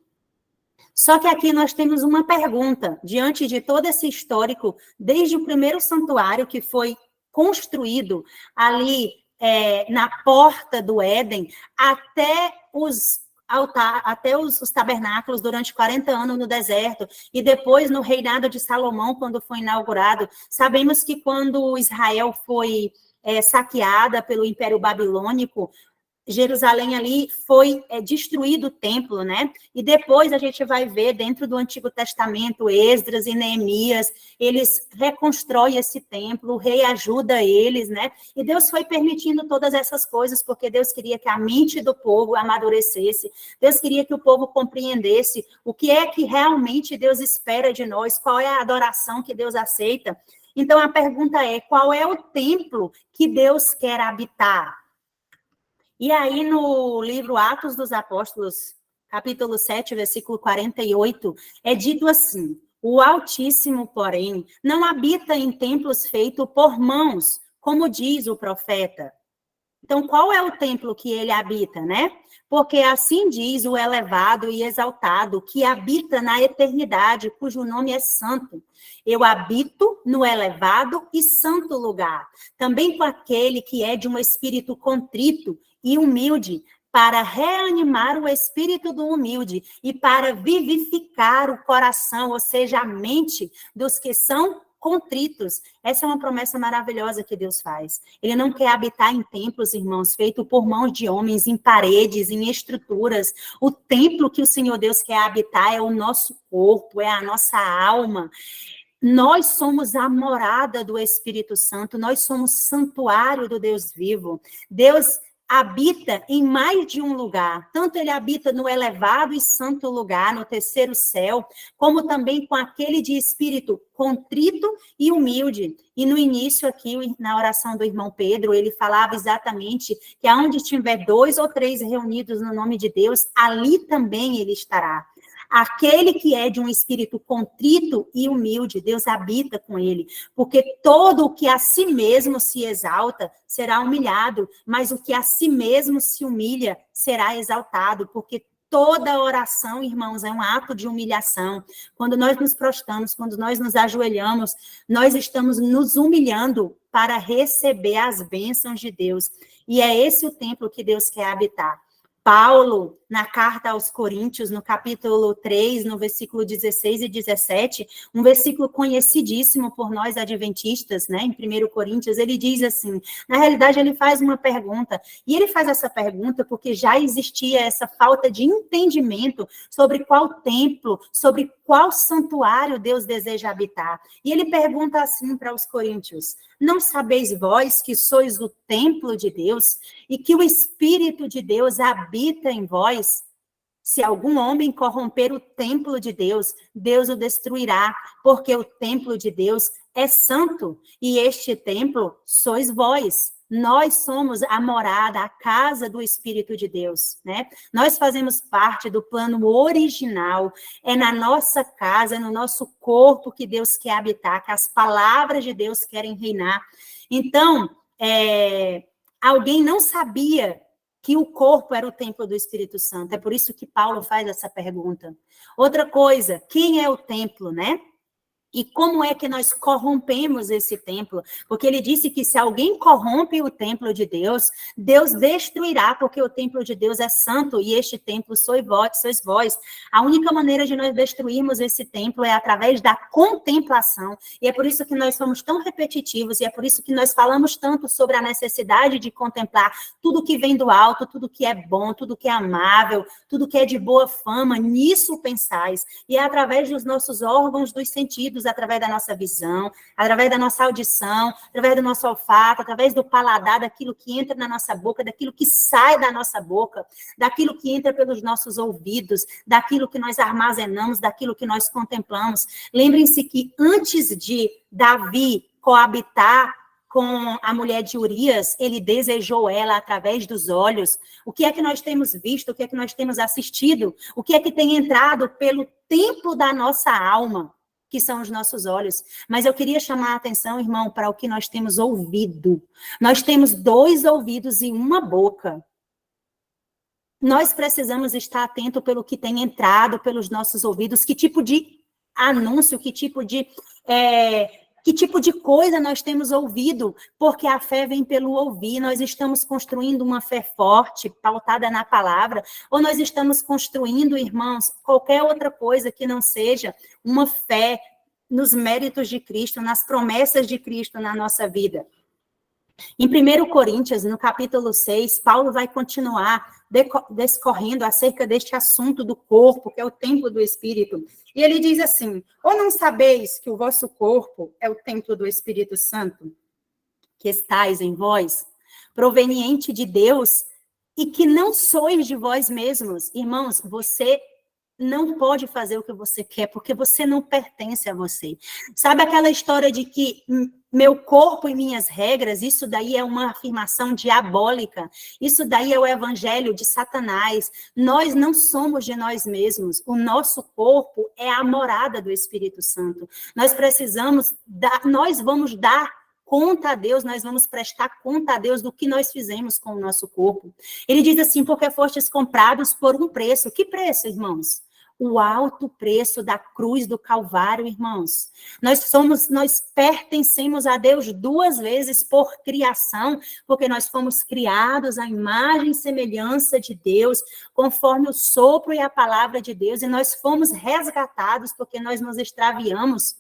Só que aqui nós temos uma pergunta, diante de todo esse histórico, desde o primeiro santuário que foi construído ali na porta do Éden, até os tabernáculos durante 40 anos no deserto, e depois no reinado de Salomão, quando foi inaugurado. Sabemos que quando Israel foi saqueada pelo Império Babilônico, Jerusalém ali foi destruído o templo, né? E depois a gente vai ver dentro do Antigo Testamento, Esdras e Neemias, eles reconstroem esse templo, o rei ajuda eles, né? E Deus foi permitindo todas essas coisas, porque Deus queria que a mente do povo amadurecesse, Deus queria que o povo compreendesse o que é que realmente Deus espera de nós, qual é a adoração que Deus aceita. Então a pergunta é, qual é o templo que Deus quer habitar? E aí, no livro Atos dos Apóstolos, capítulo 7, versículo 48, é dito assim: o Altíssimo, porém, não habita em templos feitos por mãos, como diz o profeta. Então, qual é o templo que ele habita, né? Porque assim diz o elevado e exaltado, que habita na eternidade, cujo nome é santo. Eu habito no elevado e santo lugar, também com aquele que é de um espírito contrito e humilde, para reanimar o espírito do humilde e para vivificar o coração, ou seja, a mente dos que são contritos. Essa é uma promessa maravilhosa que Deus faz. Ele não quer habitar em templos, irmãos, feito por mãos de homens, em paredes, em estruturas. O templo que o Senhor Deus quer habitar é o nosso corpo, é a nossa alma. Nós somos a morada do Espírito Santo, nós somos santuário do Deus vivo. Deus habita em mais de um lugar, tanto ele habita no elevado e santo lugar, no terceiro céu, como também com aquele de espírito contrito e humilde. E no início aqui, na oração do irmão Pedro, ele falava exatamente que aonde tiver 2 ou 3 reunidos no nome de Deus, ali também ele estará. Aquele que é de um espírito contrito e humilde, Deus habita com ele, porque todo o que a si mesmo se exalta será humilhado, mas o que a si mesmo se humilha será exaltado, porque toda oração, irmãos, é um ato de humilhação. Quando nós nos prostramos, quando nós nos ajoelhamos, nós estamos nos humilhando para receber as bênçãos de Deus. E é esse o templo que Deus quer habitar. Paulo, na carta aos Coríntios, no capítulo 3, no versículo 16 e 17, um versículo conhecidíssimo por nós adventistas, né? Em 1 Coríntios, ele diz assim, na realidade ele faz uma pergunta, e ele faz essa pergunta porque já existia essa falta de entendimento sobre qual templo, sobre qual santuário Deus deseja habitar. E ele pergunta assim para os coríntios, não sabeis vós que sois o templo de Deus e que o Espírito de Deus habita em vós? Se algum homem corromper o templo de Deus, Deus o destruirá, porque o templo de Deus é santo, e este templo sois vós. Nós somos a morada, a casa do Espírito de Deus, né? Nós fazemos parte do plano original, é na nossa casa, é no nosso corpo que Deus quer habitar, que as palavras de Deus querem reinar. Então, alguém não sabia que o corpo era o templo do Espírito Santo. É por isso que Paulo faz essa pergunta. Outra coisa, quem é o templo, né? E como é que nós corrompemos esse templo? Porque ele disse que se alguém corrompe o templo de Deus, Deus destruirá, porque o templo de Deus é santo e este templo sois vós. A única maneira de nós destruirmos esse templo é através da contemplação. E é por isso que nós somos tão repetitivos e é por isso que nós falamos tanto sobre a necessidade de contemplar tudo que vem do alto, tudo que é bom, tudo que é amável, tudo que é de boa fama, nisso pensais. E é através dos nossos órgãos dos sentidos, através da nossa visão, através da nossa audição, através do nosso olfato, através do paladar, daquilo que entra na nossa boca, daquilo que sai da nossa boca, daquilo que entra pelos nossos ouvidos, daquilo que nós armazenamos, daquilo que nós contemplamos. Lembrem-se que antes de Davi coabitar com a mulher de Urias, ele desejou ela através dos olhos. O que é que nós temos visto? O que é que nós temos assistido? O que é que tem entrado pelo templo da nossa alma? Que são os nossos olhos. Mas eu queria chamar a atenção, irmão, para o que nós temos ouvido. Nós temos 2 ouvidos e uma boca. Nós precisamos estar atento pelo que tem entrado pelos nossos ouvidos, que tipo de anúncio, que tipo de coisa nós temos ouvido, porque a fé vem pelo ouvir. Nós estamos construindo uma fé forte, pautada na palavra, ou nós estamos construindo, irmãos, qualquer outra coisa que não seja uma fé nos méritos de Cristo, nas promessas de Cristo na nossa vida. Em 1 Coríntios, no capítulo 6, Paulo vai continuar discorrendo acerca deste assunto do corpo, que é o templo do Espírito. E ele diz assim, ou não sabeis que o vosso corpo é o templo do Espírito Santo, que estais em vós, proveniente de Deus, e que não sois de vós mesmos? Irmãos, você não pode fazer o que você quer, porque você não pertence a você. Sabe aquela história de que meu corpo e minhas regras, isso daí é uma afirmação diabólica, isso daí é o evangelho de Satanás. Nós não somos de nós mesmos, o nosso corpo é a morada do Espírito Santo. Nós vamos dar conta a Deus, nós vamos prestar conta a Deus do que nós fizemos com o nosso corpo. Ele diz assim, porque fostes comprados por um preço. Que preço, irmãos? o alto preço da cruz do Calvário, irmãos. Nós pertencemos a Deus 2 vezes por criação, porque nós fomos criados à imagem e semelhança de Deus, conforme o sopro e a palavra de Deus, e nós fomos resgatados porque nós nos extraviamos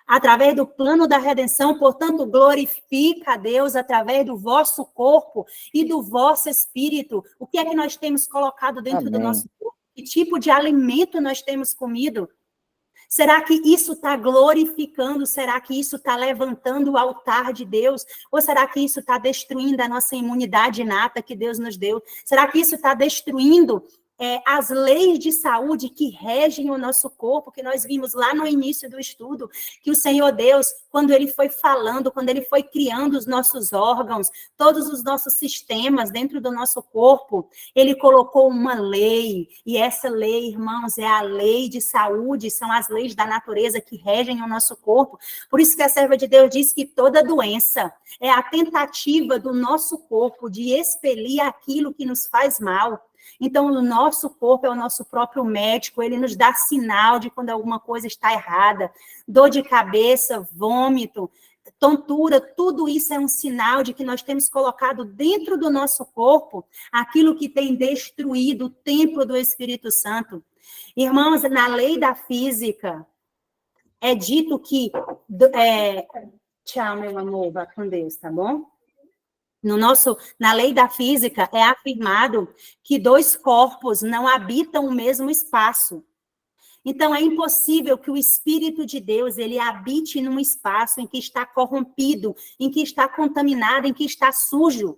através do plano da redenção. Portanto, glorifica a Deus através do vosso corpo e do vosso espírito. O que é que nós temos colocado dentro do nosso corpo? Que tipo de alimento nós temos comido? Será que isso está glorificando? Será que isso está levantando o altar de Deus? Ou será que isso está destruindo a nossa imunidade inata que Deus nos deu? Será que isso está destruindo as leis de saúde que regem o nosso corpo, que nós vimos lá no início do estudo, que o Senhor Deus, quando Ele foi falando, quando Ele foi criando os nossos órgãos, todos os nossos sistemas dentro do nosso corpo, Ele colocou uma lei, e essa lei, irmãos, é a lei de saúde, são as leis da natureza que regem o nosso corpo. Por isso que a serva de Deus diz que toda doença é a tentativa do nosso corpo de expelir aquilo que nos faz mal. Então, o nosso corpo é o nosso próprio médico, ele nos dá sinal de quando alguma coisa está errada. Dor de cabeça, vômito, tontura, tudo isso é um sinal de que nós temos colocado dentro do nosso corpo aquilo que tem destruído o templo do Espírito Santo. Irmãos, na lei da física, é dito que... Tchau, meu amor, vá com Deus, tá bom? Na lei da física, é afirmado que 2 corpos não habitam o mesmo espaço. Então, é impossível que o Espírito de Deus ele habite num espaço em que está corrompido, em que está contaminado, em que está sujo,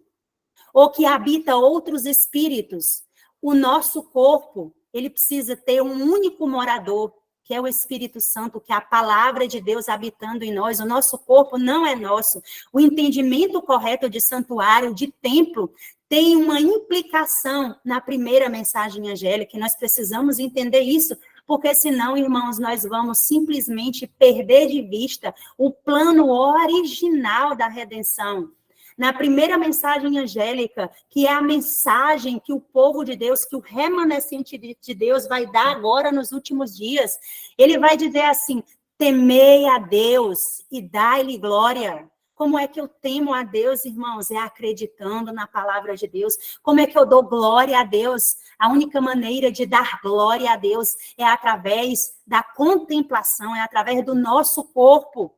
ou que habita outros espíritos. O nosso corpo, ele precisa ter um único morador, que é o Espírito Santo, que é a palavra de Deus habitando em nós. O nosso corpo não é nosso. O entendimento correto de santuário, de templo, tem uma implicação na primeira mensagem angélica, e nós precisamos entender isso, porque senão, irmãos, nós vamos simplesmente perder de vista o plano original da redenção. Na primeira mensagem angélica, que é a mensagem que o povo de Deus, que o remanescente de Deus vai dar agora nos últimos dias, ele vai dizer assim: temei a Deus e dai-lhe glória. Como é que eu temo a Deus, irmãos? É acreditando na palavra de Deus. Como é que eu dou glória a Deus? A única maneira de dar glória a Deus é através da contemplação, é através do nosso corpo.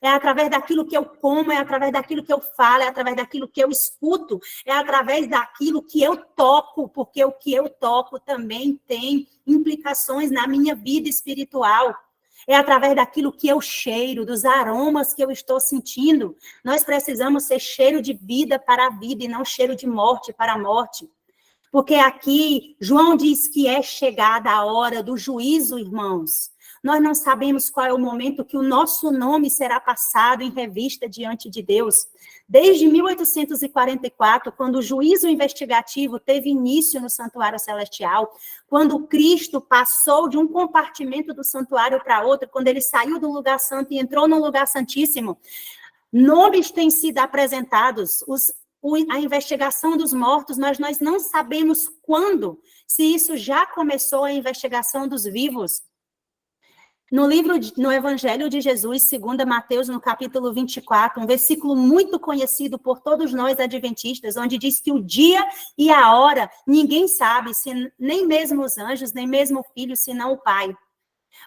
É através daquilo que eu como, é através daquilo que eu falo, é através daquilo que eu escuto, é através daquilo que eu toco, porque o que eu toco também tem implicações na minha vida espiritual. É através daquilo que eu cheiro, dos aromas que eu estou sentindo. Nós precisamos ser cheiro de vida para a vida e não cheiro de morte para a morte. Porque aqui, João diz que é chegada a hora do juízo, irmãos. Nós não sabemos qual é o momento que o nosso nome será passado em revista diante de Deus. Desde 1844, quando o juízo investigativo teve início no Santuário Celestial, quando Cristo passou de um compartimento do santuário para outro, quando ele saiu do lugar santo e entrou no lugar santíssimo, nomes têm sido apresentados, a investigação dos mortos, mas nós não sabemos quando, se isso já começou a investigação dos vivos. No Evangelho de Jesus, segundo Mateus, no capítulo 24, um versículo muito conhecido por todos nós adventistas, onde diz que o dia e a hora ninguém sabe, nem mesmo os anjos, nem mesmo o Filho, senão o Pai.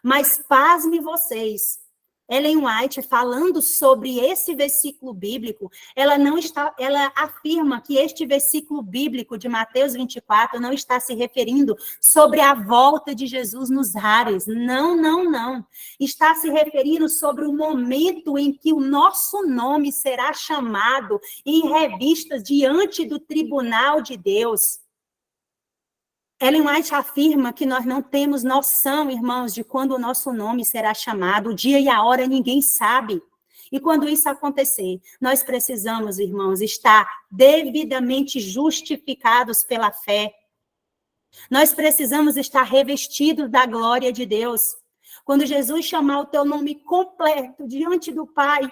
Mas pasme vocês, Ellen White, falando sobre esse versículo bíblico, ela afirma que este versículo bíblico de Mateus 24 não está se referindo sobre a volta de Jesus nos ares. Não, não, não. Está se referindo sobre o momento em que o nosso nome será chamado em revistas diante do tribunal de Deus. Ellen White afirma que nós não temos noção, irmãos, de quando o nosso nome será chamado. O dia e a hora ninguém sabe. E quando isso acontecer, nós precisamos, irmãos, estar devidamente justificados pela fé. Nós precisamos estar revestidos da glória de Deus. Quando Jesus chamar o teu nome completo diante do Pai,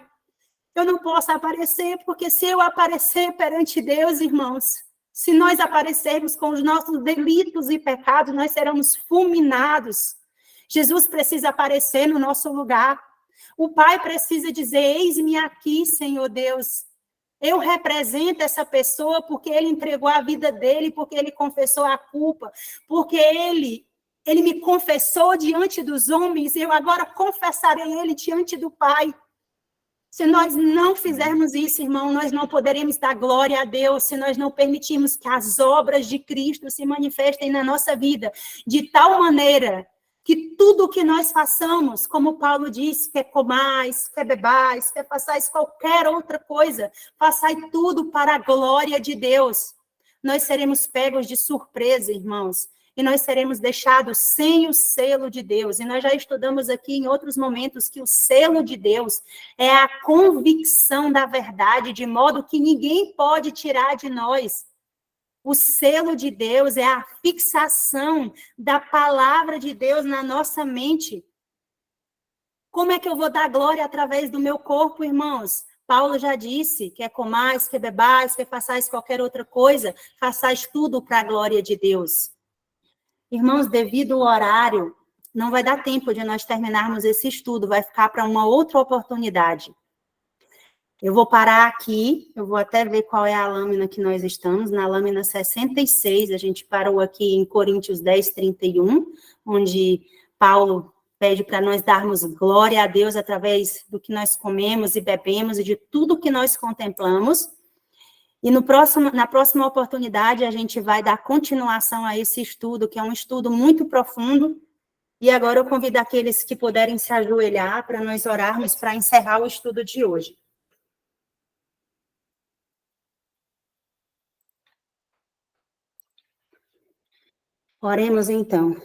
eu não posso aparecer, porque se eu aparecer perante Deus, irmãos, Se nós aparecermos com os nossos delitos e pecados, nós seremos fulminados. Jesus precisa aparecer no nosso lugar. O Pai precisa dizer, eis-me aqui, Senhor Deus. Eu represento essa pessoa porque ele entregou a vida dele, porque ele confessou a culpa, porque ele me confessou diante dos homens, eu agora confessarei ele diante do Pai. Se nós não fizermos isso, irmão, nós não poderemos dar glória a Deus, se nós não permitirmos que as obras de Cristo se manifestem na nossa vida, de tal maneira que tudo o que nós façamos, como Paulo disse, quer comais, quer bebais, quer façais qualquer outra coisa, façai tudo para a glória de Deus. Nós seremos pegos de surpresa, irmãos, e nós seremos deixados sem o selo de Deus. E nós já estudamos aqui em outros momentos que o selo de Deus é a convicção da verdade, de modo que ninguém pode tirar de nós. O selo de Deus é a fixação da palavra de Deus na nossa mente. Como é que eu vou dar glória através do meu corpo, irmãos? Paulo já disse, quer comais, quer bebais, quer façais qualquer outra coisa, façais tudo para a glória de Deus. Irmãos, devido ao horário, não vai dar tempo de nós terminarmos esse estudo, vai ficar para uma outra oportunidade. Eu vou parar aqui, eu vou até ver qual é a lâmina que nós estamos, na lâmina 66, a gente parou aqui em Coríntios 10, 31, onde Paulo pede para nós darmos glória a Deus através do que nós comemos e bebemos e de tudo que nós contemplamos. E na próxima oportunidade, a gente vai dar continuação a esse estudo, que é um estudo muito profundo. E agora eu convido aqueles que puderem se ajoelhar para nós orarmos para encerrar o estudo de hoje. Oremos então.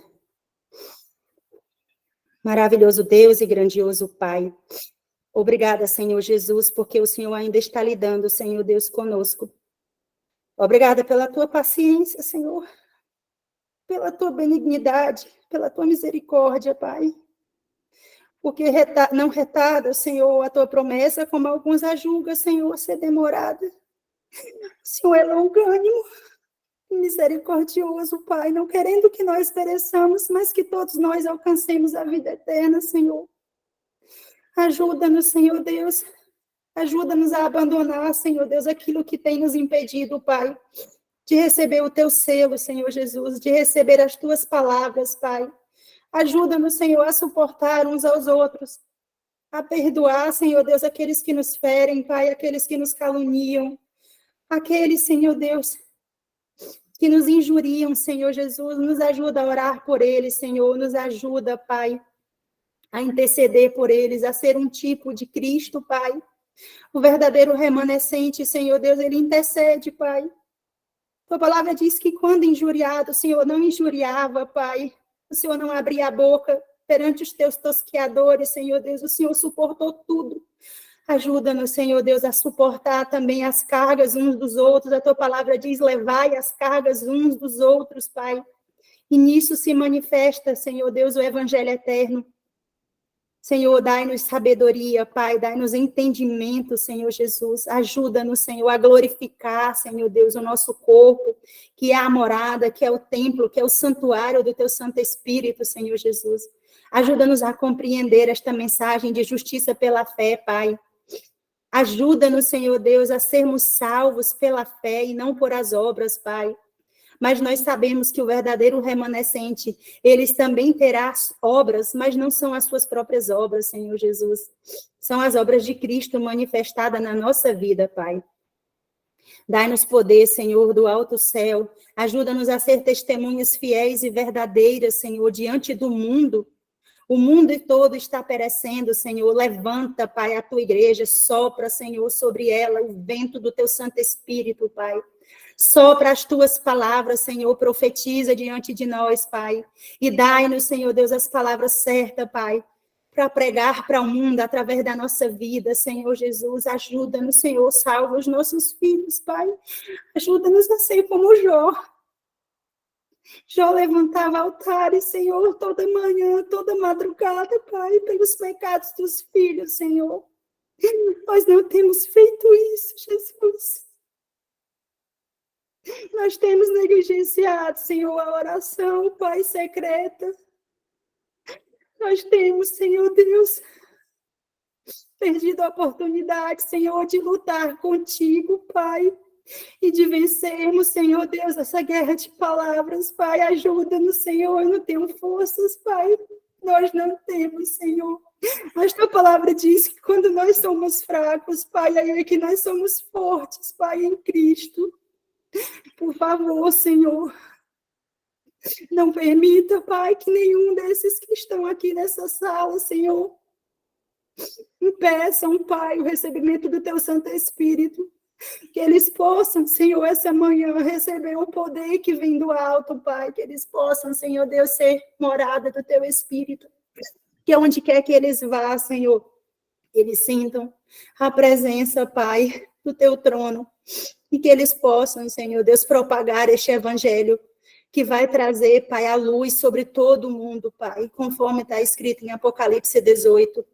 Maravilhoso Deus e grandioso Pai, obrigada, Senhor Jesus, porque o Senhor ainda está lidando, Senhor Deus, conosco. Obrigada pela tua paciência, Senhor, pela tua benignidade, pela tua misericórdia, Pai. Porque não retarda, Senhor, a tua promessa, como alguns a julgam, Senhor, ser demorada. O Senhor é longânimo, misericordioso, Pai, não querendo que nós pereçamos, mas que todos nós alcancemos a vida eterna, Senhor. Ajuda-nos, Senhor Deus. Ajuda-nos a abandonar, Senhor Deus, aquilo que tem nos impedido, Pai, de receber o teu selo, Senhor Jesus, de receber as tuas palavras, Pai. Ajuda-nos, Senhor, a suportar uns aos outros, a perdoar, Senhor Deus, aqueles que nos ferem, Pai, aqueles que nos caluniam, aqueles, Senhor Deus, que nos injuriam, Senhor Jesus, nos ajuda a orar por eles, Senhor, nos ajuda, Pai, a interceder por eles, a ser um tipo de Cristo, Pai. O verdadeiro remanescente, Senhor Deus, ele intercede, Pai. Tua palavra diz que quando injuriado, o Senhor não injuriava, Pai. O Senhor não abria a boca perante os teus tosqueadores, Senhor Deus. O Senhor suportou tudo. Ajuda-nos, Senhor Deus, a suportar também as cargas uns dos outros. A tua palavra diz, levai as cargas uns dos outros, Pai. E nisso se manifesta, Senhor Deus, o evangelho eterno. Senhor, dai-nos sabedoria, Pai, dai-nos entendimento, Senhor Jesus. Ajuda-nos, Senhor, a glorificar, Senhor Deus, o nosso corpo, que é a morada, que é o templo, que é o santuário do teu Santo Espírito, Senhor Jesus. Ajuda-nos a compreender esta mensagem de justiça pela fé, Pai. Ajuda-nos, Senhor Deus, a sermos salvos pela fé e não por as obras, Pai. Mas nós sabemos que o verdadeiro remanescente, eles também terá obras, mas não são as suas próprias obras, Senhor Jesus. São as obras de Cristo manifestadas na nossa vida, Pai. Dai-nos poder, Senhor, do alto céu. Ajuda-nos a ser testemunhas fiéis e verdadeiras, Senhor, diante do mundo. O mundo todo está perecendo, Senhor. Levanta, Pai, a tua igreja. Sopra, Senhor, sobre ela o vento do teu Santo Espírito, Pai. Sopra as tuas palavras, Senhor, profetiza diante de nós, Pai. E dai-nos, Senhor Deus, as palavras certas, Pai, para pregar para o mundo através da nossa vida, Senhor Jesus. Ajuda-nos, Senhor, salva os nossos filhos, Pai. Ajuda-nos a ser como Jó. Jó levantava altares, Senhor, toda manhã, toda madrugada, Pai, pelos pecados dos filhos, Senhor. Nós não temos feito isso, Jesus. Nós temos negligenciado, Senhor, a oração, Pai, secreta. Nós temos, Senhor Deus, perdido a oportunidade, Senhor, de lutar contigo, Pai, e de vencermos, Senhor Deus, essa guerra de palavras, Pai. Ajuda-nos, Senhor, eu não tenho forças, Pai. Nós não temos, Senhor. Mas tua palavra diz que quando nós somos fracos, Pai, aí é que nós somos fortes, Pai, em Cristo. Por favor, Senhor, não permita, Pai, que nenhum desses que estão aqui nessa sala, Senhor, impeçam, Pai, o recebimento do teu Santo Espírito. Que eles possam, Senhor, essa manhã receber o poder que vem do alto, Pai. Que eles possam, Senhor Deus, ser morada do teu Espírito. Que onde quer que eles vá, Senhor, eles sintam a presença, Pai, do teu trono. E que eles possam, Senhor Deus, propagar este evangelho que vai trazer, Pai, a luz sobre todo o mundo, Pai. Conforme está escrito em Apocalipse 18.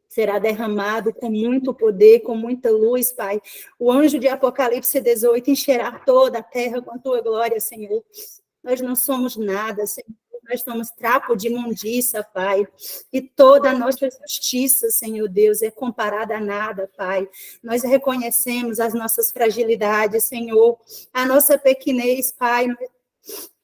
Será derramado com muito poder, com muita luz, Pai. O anjo de Apocalipse 18 encherá toda a terra com a tua glória, Senhor. Nós não somos nada, Senhor. Nós somos trapo de imundícia, Pai. E toda a nossa justiça, Senhor Deus, é comparada a nada, Pai. Nós reconhecemos as nossas fragilidades, Senhor. A nossa pequenez, Pai.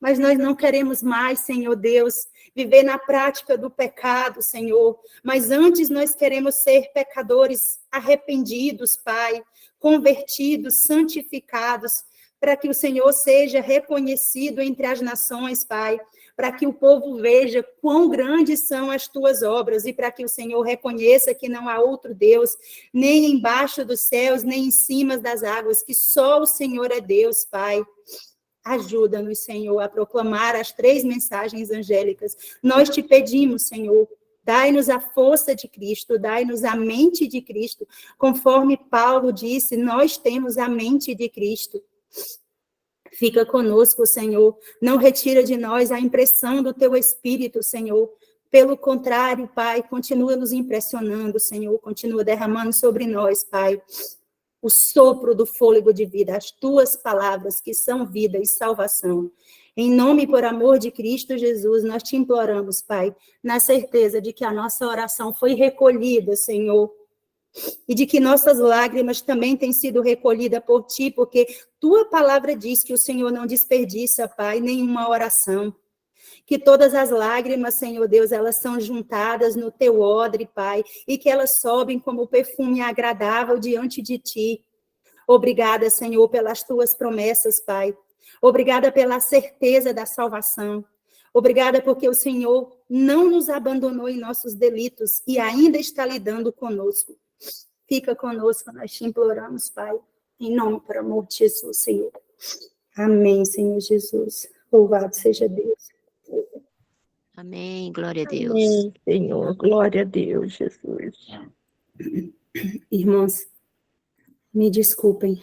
Mas nós não queremos mais, Senhor Deus, viver na prática do pecado, Senhor. Mas antes nós queremos ser pecadores arrependidos, Pai, convertidos, santificados, para que o Senhor seja reconhecido entre as nações, Pai, para que o povo veja quão grandes são as tuas obras e para que o Senhor reconheça que não há outro Deus, nem embaixo dos céus, nem em cima das águas, que só o Senhor é Deus, Pai. Ajuda-nos, Senhor, a proclamar as 3 mensagens angélicas. Nós te pedimos, Senhor, dai-nos a força de Cristo, dai-nos a mente de Cristo. Conforme Paulo disse, nós temos a mente de Cristo. Fica conosco, Senhor. Não retira de nós a impressão do teu Espírito, Senhor. Pelo contrário, Pai, continua nos impressionando, Senhor. Continua derramando sobre nós, Pai, o sopro do fôlego de vida, as tuas palavras que são vida e salvação. Em nome e por amor de Cristo Jesus, nós te imploramos, Pai, na certeza de que a nossa oração foi recolhida, Senhor, e de que nossas lágrimas também têm sido recolhidas por ti, porque tua palavra diz que o Senhor não desperdiça, Pai, nenhuma oração. Que todas as lágrimas, Senhor Deus, elas são juntadas no teu odre, Pai, e que elas sobem como perfume agradável diante de ti. Obrigada, Senhor, pelas tuas promessas, Pai. Obrigada pela certeza da salvação. Obrigada porque o Senhor não nos abandonou em nossos delitos e ainda está lidando conosco. Fica conosco, nós te imploramos, Pai. Em nome, por amor de Jesus, Senhor. Amém, Senhor Jesus. Louvado seja Deus. Amém, glória a Deus. Amém, Senhor, glória a Deus, Jesus. Irmãos, me desculpem,